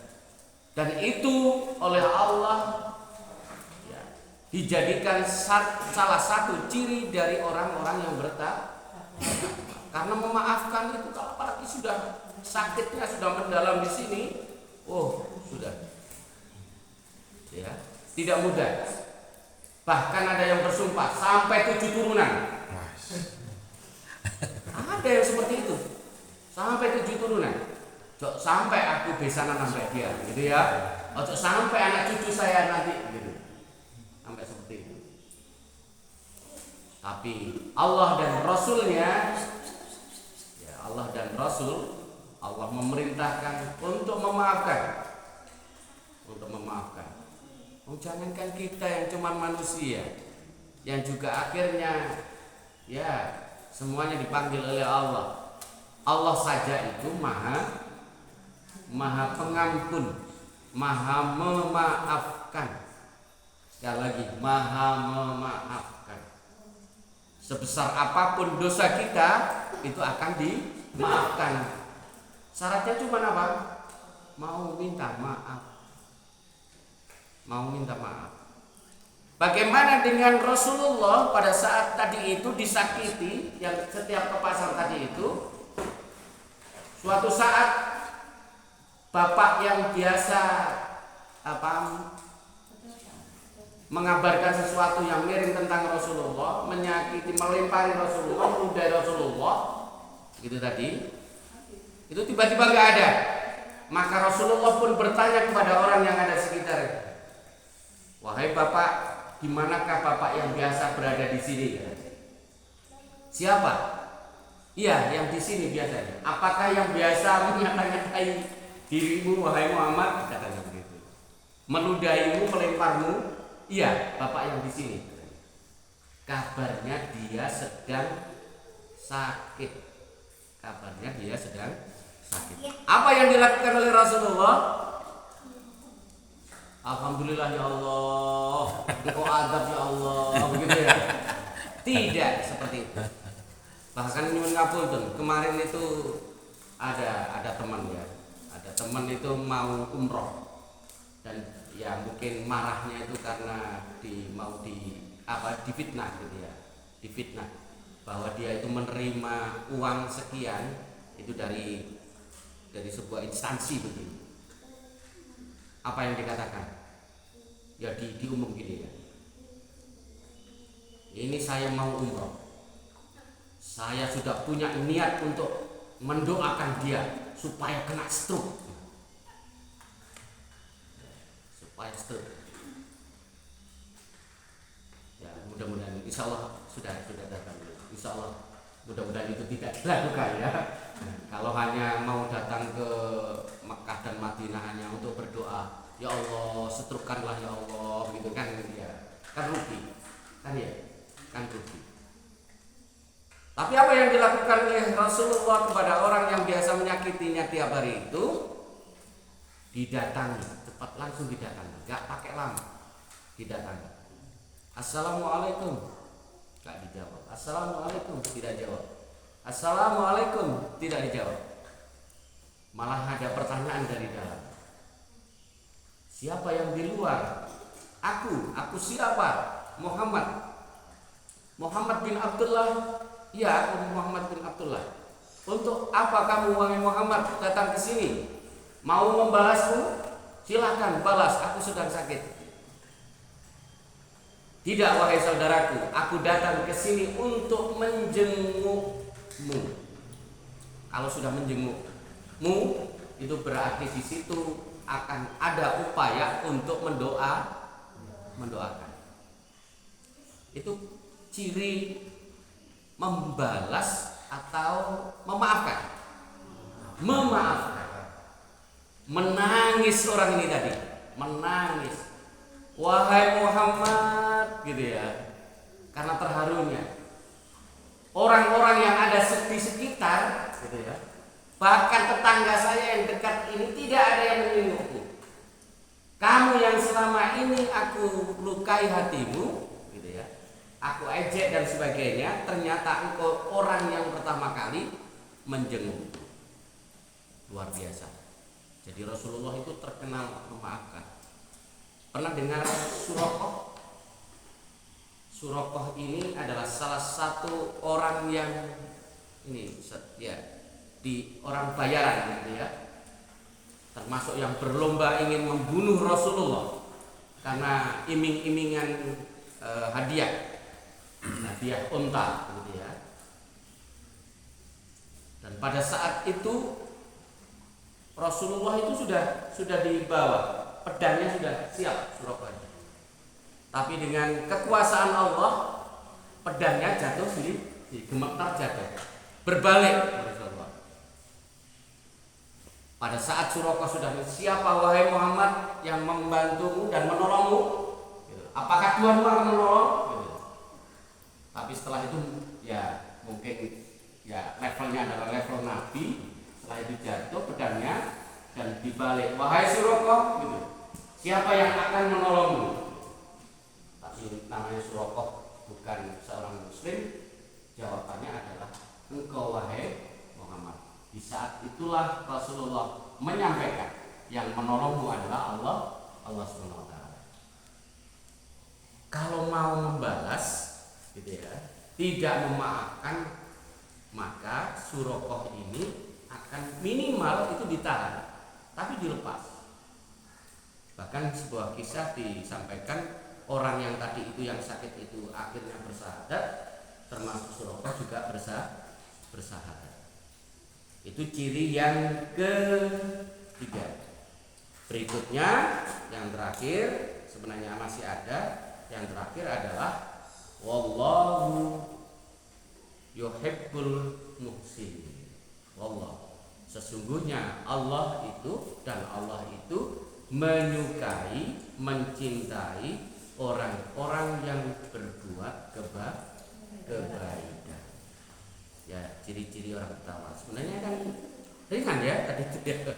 Dan itu oleh Allah ya, dijadikan salah satu ciri dari orang-orang yang bertakwa. Karena memaafkan itu kalau apalagi sudah sakitnya sudah mendalam di sini, sudah ya, tidak mudah. Bahkan ada yang bersumpah sampai 7 turunan. Ada yang seperti itu, sampai 7 turunan. Sampai aku besanan sampai dia, gitu ya. Sampai anak cucu saya nanti, gitu. Sampai seperti itu. Tapi Allah dan Rasulnya, ya Allah dan Rasul, Allah memerintahkan untuk memaafkan, jangankan kita yang cuma manusia, yang juga akhirnya ya semuanya dipanggil oleh Allah. Allah saja itu maha pengampun, maha memaafkan. Sekali lagi, maha memaafkan. Sebesar apapun dosa kita itu akan dimaafkan. Syaratnya cuma apa? Mau minta maaf. Mau minta maaf. Bagaimana dengan Rasulullah pada saat tadi itu disakiti, yang setiap ke pasar tadi itu, suatu saat bapak yang biasa mengabarkan sesuatu yang miring tentang Rasulullah, menyakiti, melempari Rasulullah, meludahi Rasulullah, gitu tadi, itu tiba-tiba nggak ada. Maka Rasulullah pun bertanya kepada orang yang ada sekitar, wahai bapak, di manakah bapak yang biasa berada di sini? Siapa? Iya, yang di sini biasanya. Apakah yang biasa menyata-nyatai dirimu, wahai Muhammad? Katanya begitu. Meludahimu, melemparmu? Iya, bapak yang di sini. Kabarnya dia sedang sakit. Kabarnya dia sedang sakit. Apa yang dilakukan oleh Rasulullah? Alhamdulillah ya Allah, engkau adab ya Allah, begitu ya? Tidak seperti itu. Bahkan nyuwun ngapunten, kemarin itu ada teman ya, ada teman itu mau umroh dan ya mungkin marahnya itu karena difitnah gitu ya, difitnah bahwa dia itu menerima uang sekian itu dari sebuah instansi begitu. Apa yang dikatakan? Ya diumum gini ya. Ini saya mau umroh. Saya sudah punya niat untuk mendoakan dia supaya kena stroke. Supaya stroke. Ya mudah-mudahan insya Allah sudah datang. Insya Allah mudah-mudahan itu tidak dilakukan ya. Kalau hanya mau datang ke Mekah dan Madinah hanya untuk berdoa, ya Allah setrukkanlah ya Allah, gitu kan ya, kan rugi, kan ya, kan rugi. Tapi apa yang dilakukan oleh Rasulullah kepada orang yang biasa menyakitinya tiap hari itu? Didatangi, cepat langsung didatangi, gak pakai lama, didatangi. Assalamualaikum, gak dijawab. Assalamualaikum, tidak jawab. Assalamualaikum, tidak dijawab. Malah ada pertanyaan dari dalam. Siapa yang di luar? Aku siapa? Muhammad bin Abdullah. Ya, aku Muhammad bin Abdullah. Untuk apa kamu wahai Muhammad datang ke sini? Mau membalasmu? Silahkan balas, aku sedang sakit. Tidak wahai saudaraku, aku datang ke sini untuk menjengukmu. Kalau sudah menjengukmu, itu berarti di situ akan ada upaya untuk mendoakan. Itu ciri membalas atau memaafkan. Menangis orang ini tadi, menangis. Wahai Muhammad, gitu ya. Karena terharunya. Orang-orang yang ada di sekitar, gitu ya. Bahkan tetangga saya yang dekat ini tidak ada yang menyinggungku. Kamu yang selama ini aku lukai hatimu, gitu ya. Aku ejek dan sebagainya, ternyata engkau orang yang pertama kali menjenguk. Luar biasa. Jadi Rasulullah itu terkenal memaafkan. Pernah dengar Suraqah? Suraqah ini adalah salah satu orang yang ini ya di orang bayaran gitu ya, termasuk yang berlomba ingin membunuh Rasulullah karena iming-imingan hadiah unta gitu ya. Dan pada saat itu Rasulullah itu sudah dibawa, pedangnya sudah siap Suraqah. Tapi dengan kekuasaan Allah, pedangnya jatuh di gemetar jatuh, berbalik. Pada saat Suraqah sudah, siapa wahai Muhammad yang membantumu dan menolongmu? Apakah Tuhan akan menolong? Tapi setelah itu ya mungkin ya levelnya adalah level Nabi. Setelah itu jatuh pedangnya dan dibalik, wahai Suraqah, gitu. Siapa yang akan menolongmu? Namanya Suraqah bukan seorang muslim, Jawabannya adalah engkau wahai Muhammad. Di saat itulah Rasulullah menyampaikan yang menolongmu adalah Allah Subhanahu wa taala. Kalau mau membalas gitu ya, tidak memaafkan, maka Suraqah ini akan minimal itu ditahan, tapi dilepas. Bahkan sebuah kisah disampaikan, orang yang tadi itu yang sakit itu akhirnya bersahadat, termasuk Suraqah juga bersahadat. Itu ciri yang ketiga. Berikutnya yang terakhir, sebenarnya masih ada. Yang terakhir adalah wallahu yuhibbul muhsinin. Wallah, sesungguhnya Allah itu dan Allah itu menyukai, mencintai orang-orang yang berbuat kebaikan. Ya, ciri-ciri orang pertama. Sebenarnya kan ringan ya tadi itu ya.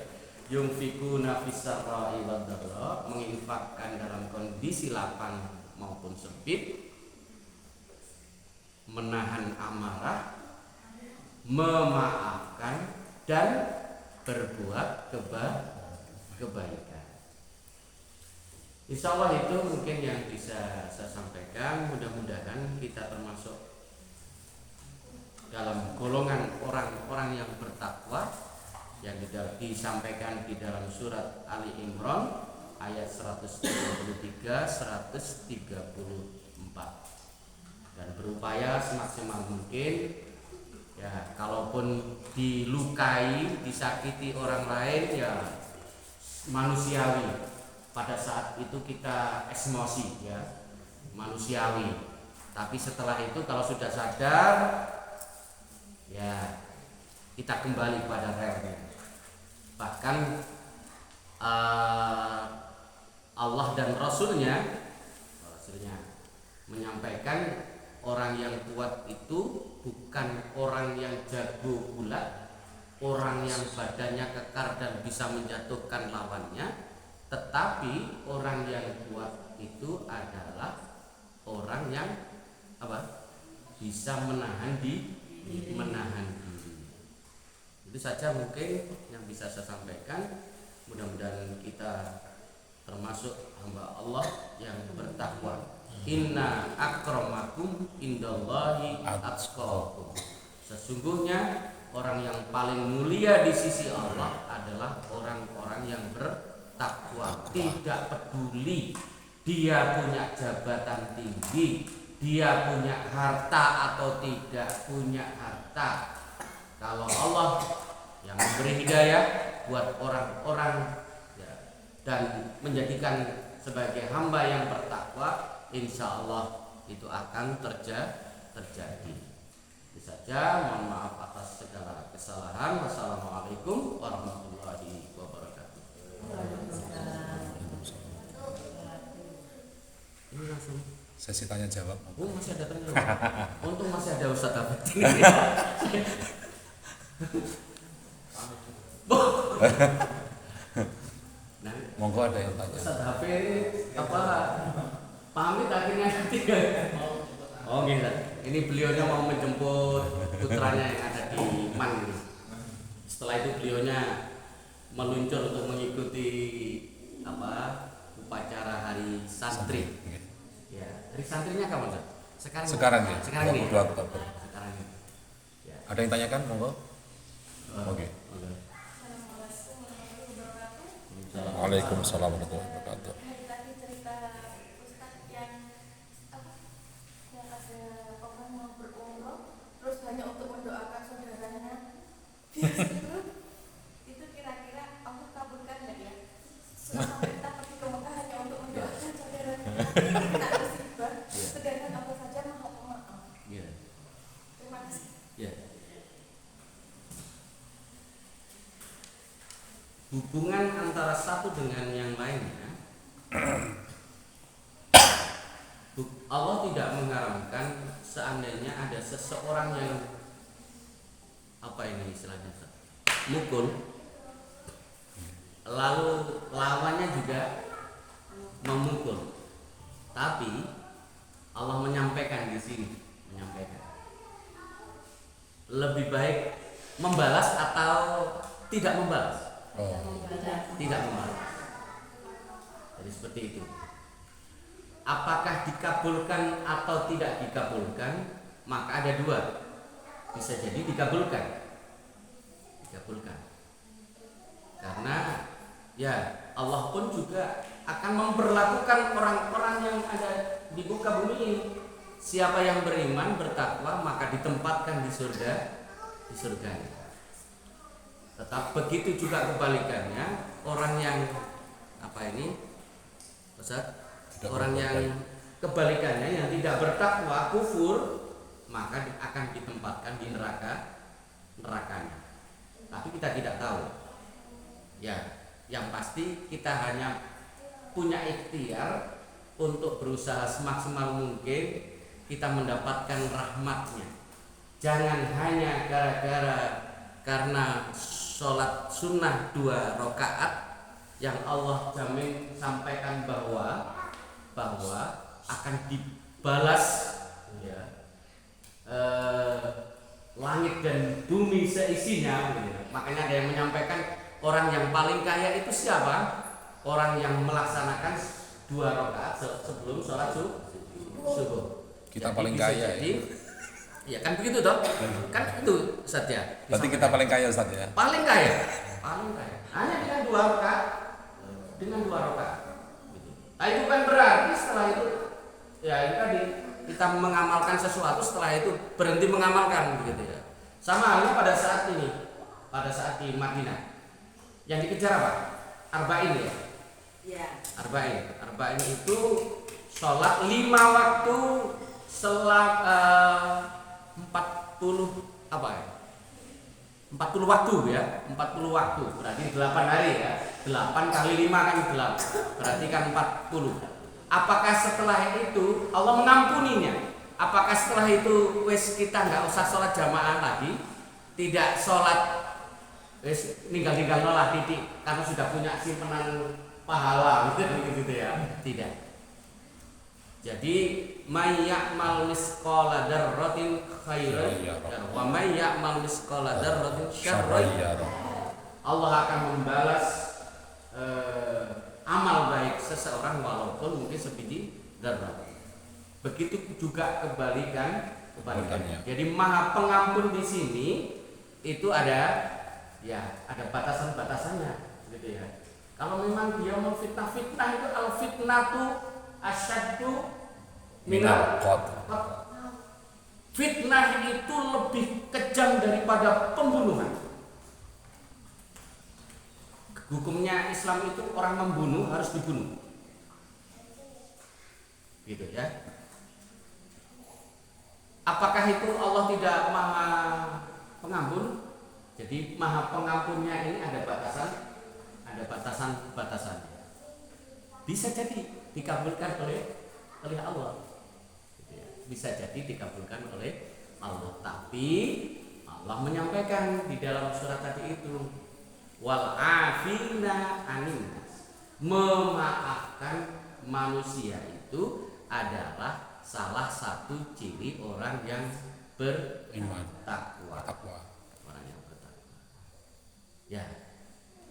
Yunfikuna fis-sarra'i wad-dharra, menginfakkan dalam kondisi lapang maupun sempit, menahan amarah, memaafkan dan berbuat kebaikan. Insya Allah itu mungkin yang bisa saya sampaikan. Mudah-mudahan kita termasuk dalam golongan orang-orang yang bertakwa yang disampaikan di dalam surat Ali Imran ayat 133 134, dan berupaya semaksimal mungkin ya, kalaupun dilukai, disakiti orang lain ya manusiawi. Pada saat itu kita emosi ya, manusiawi. Tapi setelah itu kalau sudah sadar ya kita kembali pada relnya. Bahkan Allah dan Rasulnya menyampaikan orang yang kuat itu bukan orang yang jago gulat, orang yang badannya kekar dan bisa menjatuhkan lawannya, tetapi orang yang kuat itu adalah orang yang bisa menahan diri. Itu saja mungkin yang bisa saya sampaikan. Mudah-mudahan kita termasuk hamba Allah yang bertakwa. Inna akramakum indallahi atqakum. Sesungguhnya orang yang paling mulia di sisi Allah adalah orang-orang yang bertakwa. Tidak peduli dia punya jabatan tinggi, dia punya harta atau tidak punya harta. Kalau Allah yang memberi hidayah buat orang-orang ya, dan menjadikan sebagai hamba yang bertakwa, insya Allah itu akan terjadi. Itu saja, mohon maaf atas segala kesalahan. Wassalamualaikum warahmatullahi wabarakatuh. Ini langsung sesi tanya jawab. Oh, masih ada tanya. Untung masih ada Ustaz Abed. Nah, monggo ada yang tanya. Ustaz HP apa pamit akhirnya ketiga. Oh gitu. Ini beliaunya mau menjemput putranya yang ada di Man. Setelah itu beliaunya meluncur untuk mengikuti upacara hari santri. Ya, hari santrinya kapan, Ustaz? Sekarang ya. Sekarang ini. 22 Oktober. Sekarang ini. Ya. Ada yang tanyakan, monggo. Oke. Waalaikumsalam warahmatullahi wabarakatuh. Tadi cerita Ustaz yang ada orang mau berumroh terus hanya untuk mendoakan saudaranya itu kira-kira Allah kabulkan nggak ya? Sampai kita pergi ke Mekah hanya untuk mendoakan saudaranya kena musibah, sedangkan Allah saja maha pemaaf. Terima kasih. Hubungan antara satu dengan yang lainnya, Allah tidak mengharamkan seandainya ada seseorang yang istilahnya mukul, lalu lawannya juga memukul, tapi Allah menyampaikan di sini, lebih baik membalas atau tidak membalas? Oh. Tidak membalas. Jadi seperti itu. Apakah dikabulkan atau tidak dikabulkan? Maka ada dua. Bisa jadi dikabulkan. Karena ya Allah pun juga akan memperlakukan orang-orang yang ada di muka bumi ini. Siapa yang beriman, bertakwa, maka ditempatkan di surga. Tetap begitu juga kebalikannya, orang yang Ustaz? Orang yang kebalikannya, yang tidak bertakwa, kufur, maka akan ditempatkan di nerakanya. Tapi kita tidak tahu. Ya, yang pasti kita hanya punya ikhtiar untuk berusaha semaksimal mungkin kita mendapatkan rahmatnya. Jangan hanya karena sholat sunnah 2 rakaat yang Allah jamin sampaikan bahwa akan dibalas ya, langit dan bumi seisinya gitu. Makanya ada yang menyampaikan orang yang paling kaya itu siapa? Orang yang melaksanakan 2 rakaat sebelum sholat subuh. Kita paling kaya ya kan begitu toh? Kan itu Ustaz ya. Berarti kita paling kaya Ustaz ya? Paling kaya. Hanya dengan 2 rakaat. Nah, itu kan berarti setelah itu ya itu tadi kita mengamalkan sesuatu, setelah itu berhenti mengamalkan begitu ya. Sama halnya pada saat di Madinah. Yang dikejar apa? Arba'in ya? Iya. Arba'in itu sholat 5 waktu selama 40 waktu ya. 40 waktu berarti 8 hari ya. 8 kali 5 kan 8. Berarti kan 40. Apakah setelah itu Allah mengampuninya? Apakah setelah itu kita nggak usah sholat jamaah lagi? Tidak sholat ninggal nolak titik karena sudah punya simpanan pahala gitu ya. Tidak. Jadi may ya'mal misqala dzarratin khairan wa may ya'mal misqala dzarratin syarran Allah akan membalas amal baik seseorang walaupun mungkin sebiji dzarrah. Begitu juga kebalikannya. Jadi Maha Pengampun di sini itu ada batasan-batasannya gitu ya. Kalau memang dia mau fitnah itu al-fitnatu asyaddu minal qatl. Fitnah itu lebih kejam daripada pembunuhan. Hukumnya Islam itu orang membunuh harus dibunuh. Gitu ya. Apakah itu Allah tidak Maha Pengampun? Jadi Maha Pengampunnya ini ada batasan-batasannya. Bisa jadi dikabulkan oleh Allah. Bisa jadi dikabulkan oleh Allah. Tapi Allah menyampaikan di dalam surat tadi itu wal afina anin nas. Memaafkan manusia itu adalah salah satu ciri orang yang bertakwa. Orang yang bertakwa. Ya,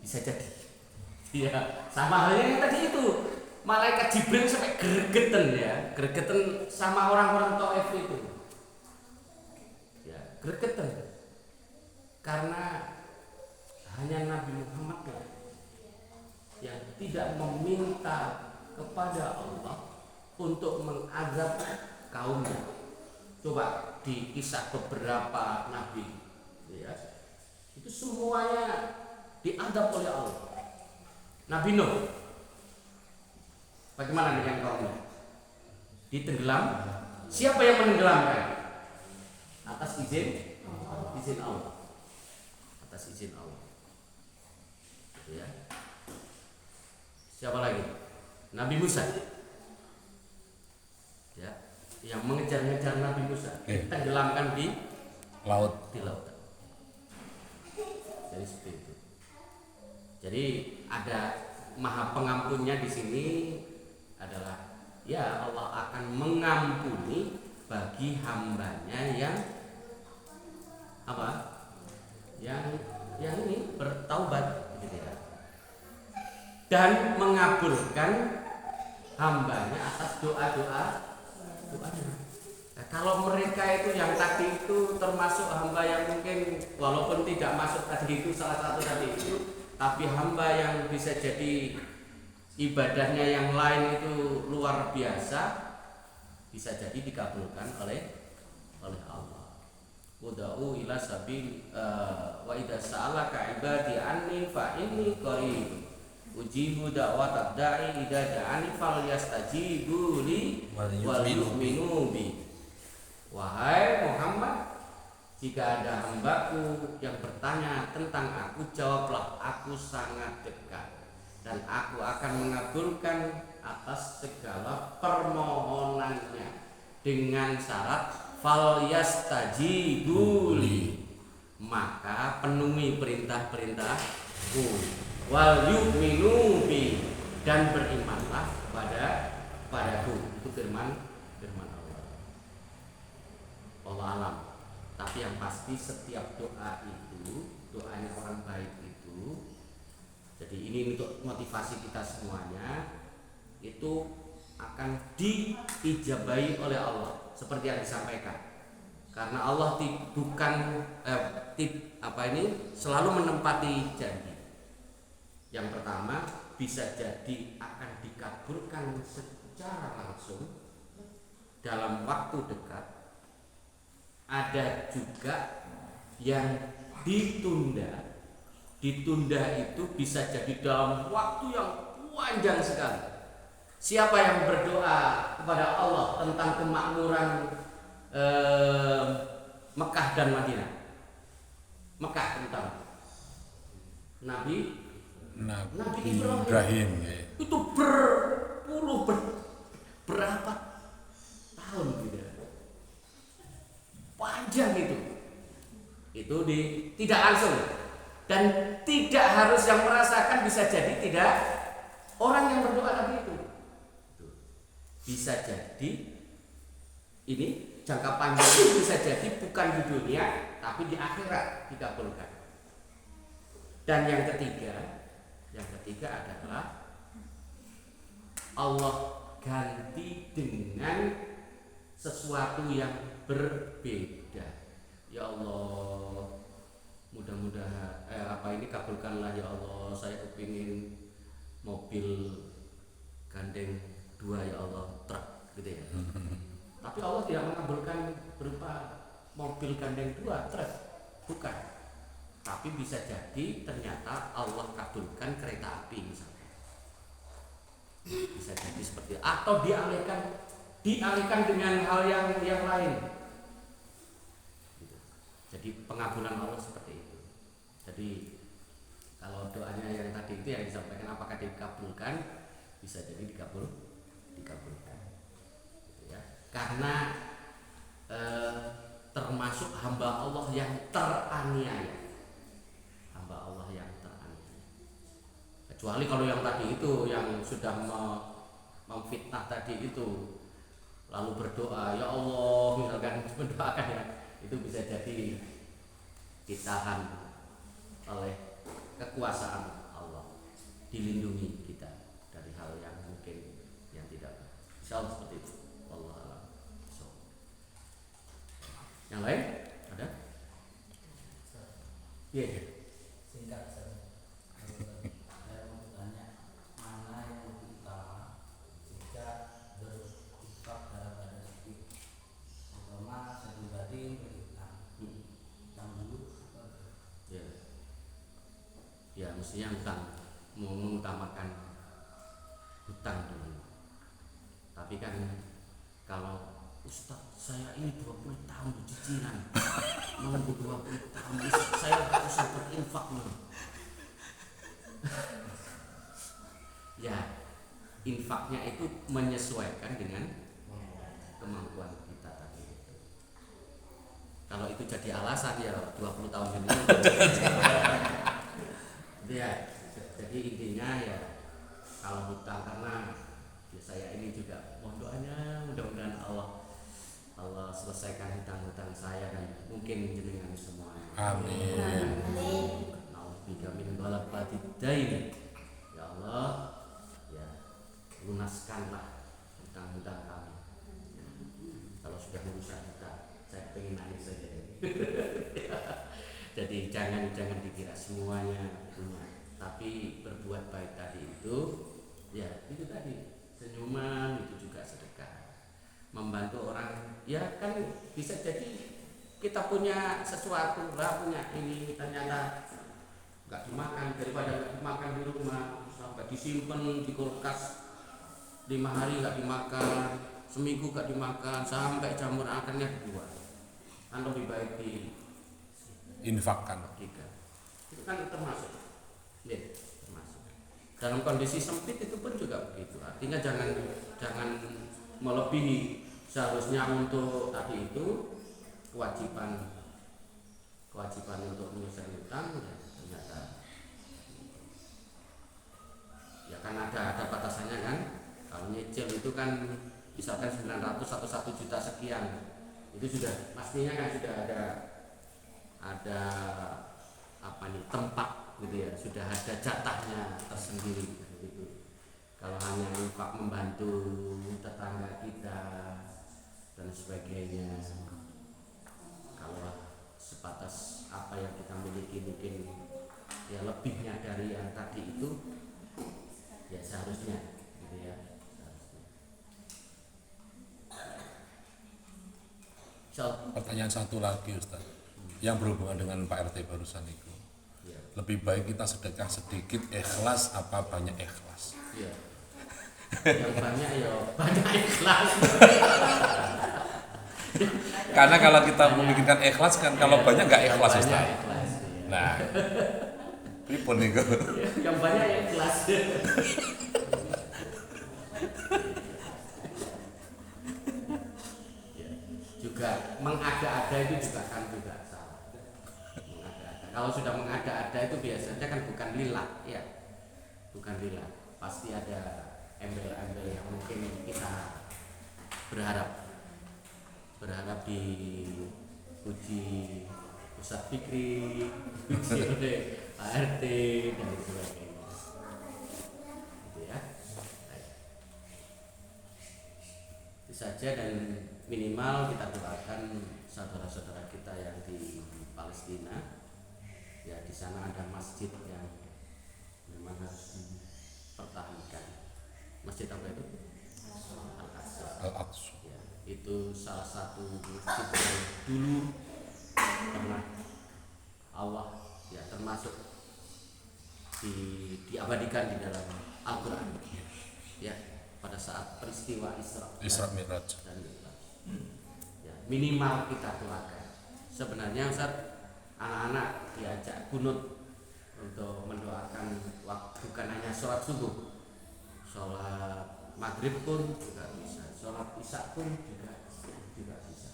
bisa jadi. Ya, sama halnya yang tadi itu. Malaikat Jibril sampai gregetan sama orang-orang Taif itu. Ya, gregetan. Karena hanya Nabi Muhammad yang tidak meminta kepada Allah untuk mengazab kaumnya. Coba di kisah beberapa nabi ya, itu semuanya diazab oleh Allah. Nabi Nuh, bagaimana dengan kaumnya? Ditenggelam. Siapa yang menenggelamkan? Atas izin Allah. Atas izin Allah. Ya. Siapa lagi? Nabi Musa. Ya, yang mengejar-ngejar Nabi Musa, tenggelamkan di laut. Jadi seperti itu. Jadi ada Maha Pengampunnya di sini adalah ya Allah akan mengampuni bagi hambanya yang apa? Yang ini bertaubat gitu ya. Dan mengabulkan hambanya atas doanya. Nah, kalau mereka itu yang tadi itu termasuk hamba yang mungkin walaupun tidak masuk tadi itu salah satu tadi itu, tapi hamba yang bisa jadi ibadahnya yang lain itu luar biasa, bisa jadi dikabulkan oleh Allah. Ud'u ila sabil wa idza sa'alaka ibadi anni fa inni qarib ujibu da'watad da'i idza da'ani falyastajibu li wal yu'minu bi. Wahai Muhammad, jika ada hambaku yang bertanya tentang aku, jawablah, aku sangat dekat dan aku akan mengabulkan atas segala permohonannya dengan syarat falyastajibu li, maka penuhi perintah-perintahku, wal yu'minu bi, dan berimanlah padaku. Itu firman Allah. Allah alam. Tapi yang pasti setiap doa itu, doanya orang baik itu, jadi ini untuk motivasi kita semuanya, itu akan diijabahi oleh Allah seperti yang disampaikan. Karena Allah selalu menempati janji. Yang pertama, bisa jadi akan dikabulkan secara langsung dalam waktu dekat. Ada juga yang ditunda itu bisa jadi dalam waktu yang panjang sekali. Siapa yang berdoa kepada Allah tentang kemakmuran Mekah dan Madinah? Mekah tentang Nabi Ibrahim itu berapa tahun gitu, panjang itu tidak langsung, dan tidak harus yang merasakan, bisa jadi tidak orang yang berdoa tadi itu, bisa jadi ini jangka panjang itu bisa jadi bukan di dunia tapi di akhirat dikabulkan. Dan yang ketiga adalah Allah ganti dengan sesuatu yang berbeda. Ya Allah, mudah-mudahan kabulkanlah ya Allah, saya kepingin mobil gandeng 2 ya Allah, truk gitu ya. Tapi Allah tidak mengabulkan berupa mobil gandeng 2 truk, bukan. Tapi bisa jadi ternyata Allah kabulkan kereta api misalnya. Bisa jadi seperti itu. Atau dialihkan dengan hal yang lain. Jadi pengabulan Allah seperti itu. Jadi kalau doanya yang tadi itu yang disampaikan apakah dikabulkan, bisa jadi dikabulkan. Gitu ya. Karena termasuk hamba Allah yang teraniaya. Kecuali kalau yang tadi itu yang sudah memfitnah tadi itu lalu berdoa ya Allah misalkan mendoakan ya, itu bisa jadi ditahan oleh kekuasaan Allah, dilindungi kita dari hal yang mungkin yang tidak. Insyaallah seperti itu. Wallahu a'lam. Yang lain ada? Iya. Yeah. Singkat saja. Ya mestinya hutang, mengutamakan hutang dulu. Tapi kan kalau Ustaz saya ini 20 tahun cicilan, menunggu 20 tahun saya harus berinfak loh. Ya infaknya itu menyesuaikan dengan kemampuan kita tadi. Kalau itu jadi alasan ya 20 tahun ini. Ya, jadi intinya ya kalau hutang, karena ya saya ini juga mohon doanya mudah-mudahan Allah Allah selesaikan hutang-hutang saya dan mungkin jenengan semuanya. Amin. Naudzubillah min ghalabati dain. Ya Allah, ya lunaskanlah hutang-hutang kami. Kalau sudah merusak hutang, saya pengen nangis saja. Jadi jangan dikira semuanya punya, tapi berbuat baik tadi itu, ya itu tadi senyuman itu juga sedekah, membantu orang, ya kan bisa jadi kita punya sesuatu lah, punya ini ternyata nggak dimakan, daripada nggak dimakan di rumah sampai disimpan di kulkas 5 hari nggak dimakan, seminggu nggak dimakan, sampai jamur akhirnya dibuang, kan lebih baik di Infakkan. itu kan termasuk, ya, termasuk. Dalam kondisi sempit itu pun juga begitu. Artinya jangan melebihi. Seharusnya untuk tadi itu kewajiban untuk menyelesaikan hutang, ya ternyata ya kan ada batasannya kan. Kalau nyicil itu kan misalkan 900 atau 1 juta sekian, itu sudah pastinya kan sudah ada apa nih tempat gitu ya, sudah ada jatahnya tersendiri gitu. Kalau hanya infak membantu tetangga kita dan sebagainya, kalau sebatas apa yang kita miliki mungkin ya lebihnya dari yang tadi itu, ya seharusnya gitu ya, seharusnya. Pertanyaan satu lagi Ustaz, yang berhubungan dengan Pak RT barusan itu, Ya. lebih baik kita sedekah sedikit ikhlas apa banyak ikhlas? Ya. Yang banyak ya banyak ikhlas. Karena kalau kita memikirkan ikhlas kan, kalau banyak nggak ikhlas Yang Ustaz. banyak ikhlas, ya. Nah, pripun niku? Yang banyak yang ikhlas. Ya. Juga mengada-ada itu juga kan juga salah. Mengada-ada. Kalau sudah mengada-ada itu biasanya kan bukan lillah, ya. Bukan lillah. Pasti ada embel-embel yang mungkin kita berharap dipuji Ustadz Fikri, dipuji oleh Pak RT dan sebagainya, gitu ya. Baik. Itu saja, dan minimal kita doakan saudara-saudara kita yang di Palestina, ya di sana ada masjid yang memang harus dipertahankan. Masjid apa itu? Al-Aqsa. Al-Aqsa. Ya, itu salah satu masjid yang dulu pernah Allah ya termasuk diabadikan di dalam Al-Quran, ya, pada saat peristiwa Isra Mi'raj. dan Mi'raj. Ya, minimal kita doakan. Sebenarnya Ustaz, anak-anak diajak kunut untuk mendoakan waktu, bukan hanya sholat subuh, sholat maghrib pun juga bisa, sholat isya pun juga bisa.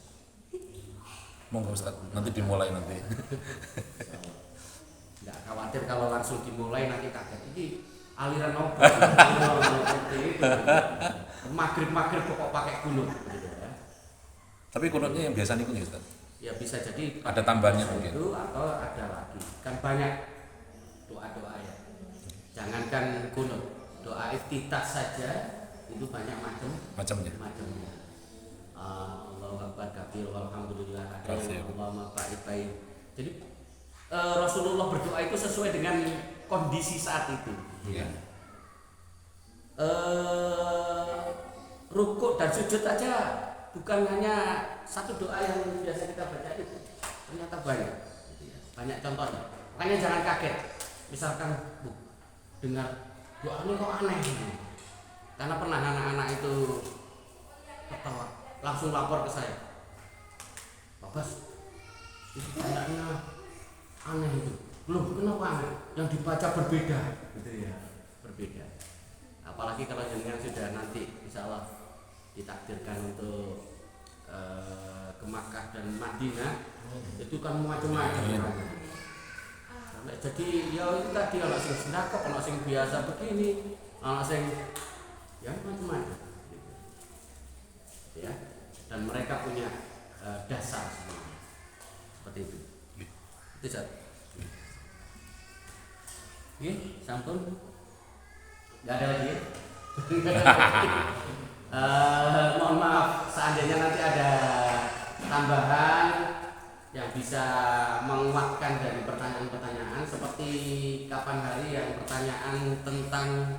Monggo Ustaz, nanti dimulai nanti. Nggak khawatir kalau langsung dimulai nanti kaget, ini aliran obat seperti itu. Maghrib pokok pakai kunut gitu ya. Tapi kunutnya yang biasa niku nih Ustaz. Ya bisa jadi Ada tambahannya mungkin. itu, atau ada lagi. Kan banyak doa-doa ya. Jangankan kunut, doa iftitah saja itu banyak Macamnya. macamnya. Allahu Akbar kabir walhamdulillah ada Kasih. yang Allahumma baik. Jadi Rasulullah berdoa itu sesuai dengan kondisi saat itu. Iya. Rukuk dan sujud aja bukan hanya satu doa yang biasa kita baca itu, ternyata banyak, gitu ya. Banyak contohnya. Makanya jangan kaget, misalkan dengar doa ini kok aneh, karena pernah anak-anak itu ketawa, langsung lapor ke saya, Pak Bas, itu kayaknya aneh itu. Loh, kenapa aneh? Yang dibaca berbeda, gitu ya, berbeda. Apalagi kalau jenengan sudah nanti, insya Allah ditakdirkan untuk ke Makkah dan Madinah, itu kan macam-macam. Jadi ya itu tadi, kalau sing sedekah, kalau sing biasa begini, kalau sing ya macam-macam. Ya, dan mereka punya dasar semua. Seperti itu. Itu Ustaz. Oke, sampun. Enggak ada lagi. Mohon maaf seandainya nanti ada tambahan yang bisa menguatkan dari pertanyaan-pertanyaan, seperti kapan hari yang pertanyaan tentang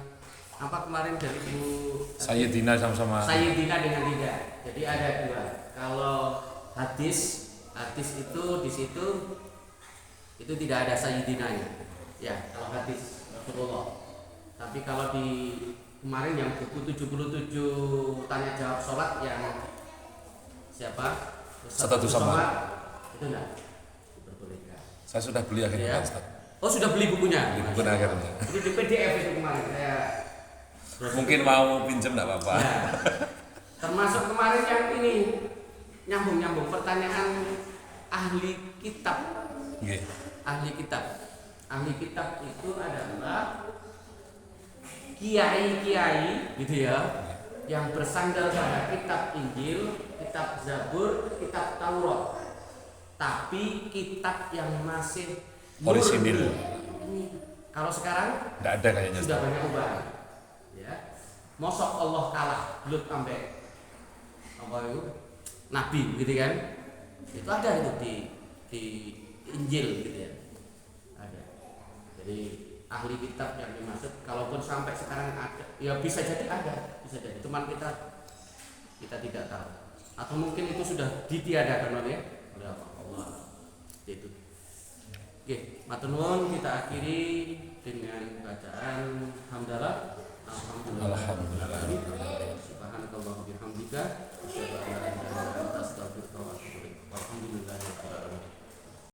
apa kemarin dari Bu Sayyidina sama-sama. Sayyidina dengan tidak. Jadi ada dua. Kalau hadis itu di situ itu tidak ada sayyidinanya. Ya, kalau hadis Rasulullah. Tapi kalau di kemarin yang buku 77 tanya jawab sholat yang siapa? Ustadz Somad. Itu enggak diperbolehkan. Saya sudah beli akhirnya, Ya. Ustaz. Oh, sudah beli bukunya? Beli bukunya akhirnya. Itu di PDF itu kemarin saya Mungkin mau pinjam enggak apa-apa. ya. Termasuk kemarin yang ini nyambung pertanyaan ahli kitab. Nggih. Ahli kitab itu adalah kiai-kiai gitu ya, yang bersandar pada kitab Injil, kitab Zabur, kitab Taurat, tapi kitab yang masih Orisinil. Ini kalau sekarang Enggak ada kayaknya. sudah banyak perubahan. Ya, mosok Allah kalah belut sampai apa itu nabi gitu kan? Itu ada itu di Injil gitu ya. Ada. Jadi ahli kitab yang dimaksud, kalaupun sampai sekarang ada, ya bisa jadi ada, bisa jadi. Cuman kita tidak tahu. Atau mungkin itu sudah ditiadakan oleh Allah. Itu. Oke, matur nuwun, kita akhiri dengan bacaan hamdalah. Alhamdulillah. Subhanakallah wa bihamdika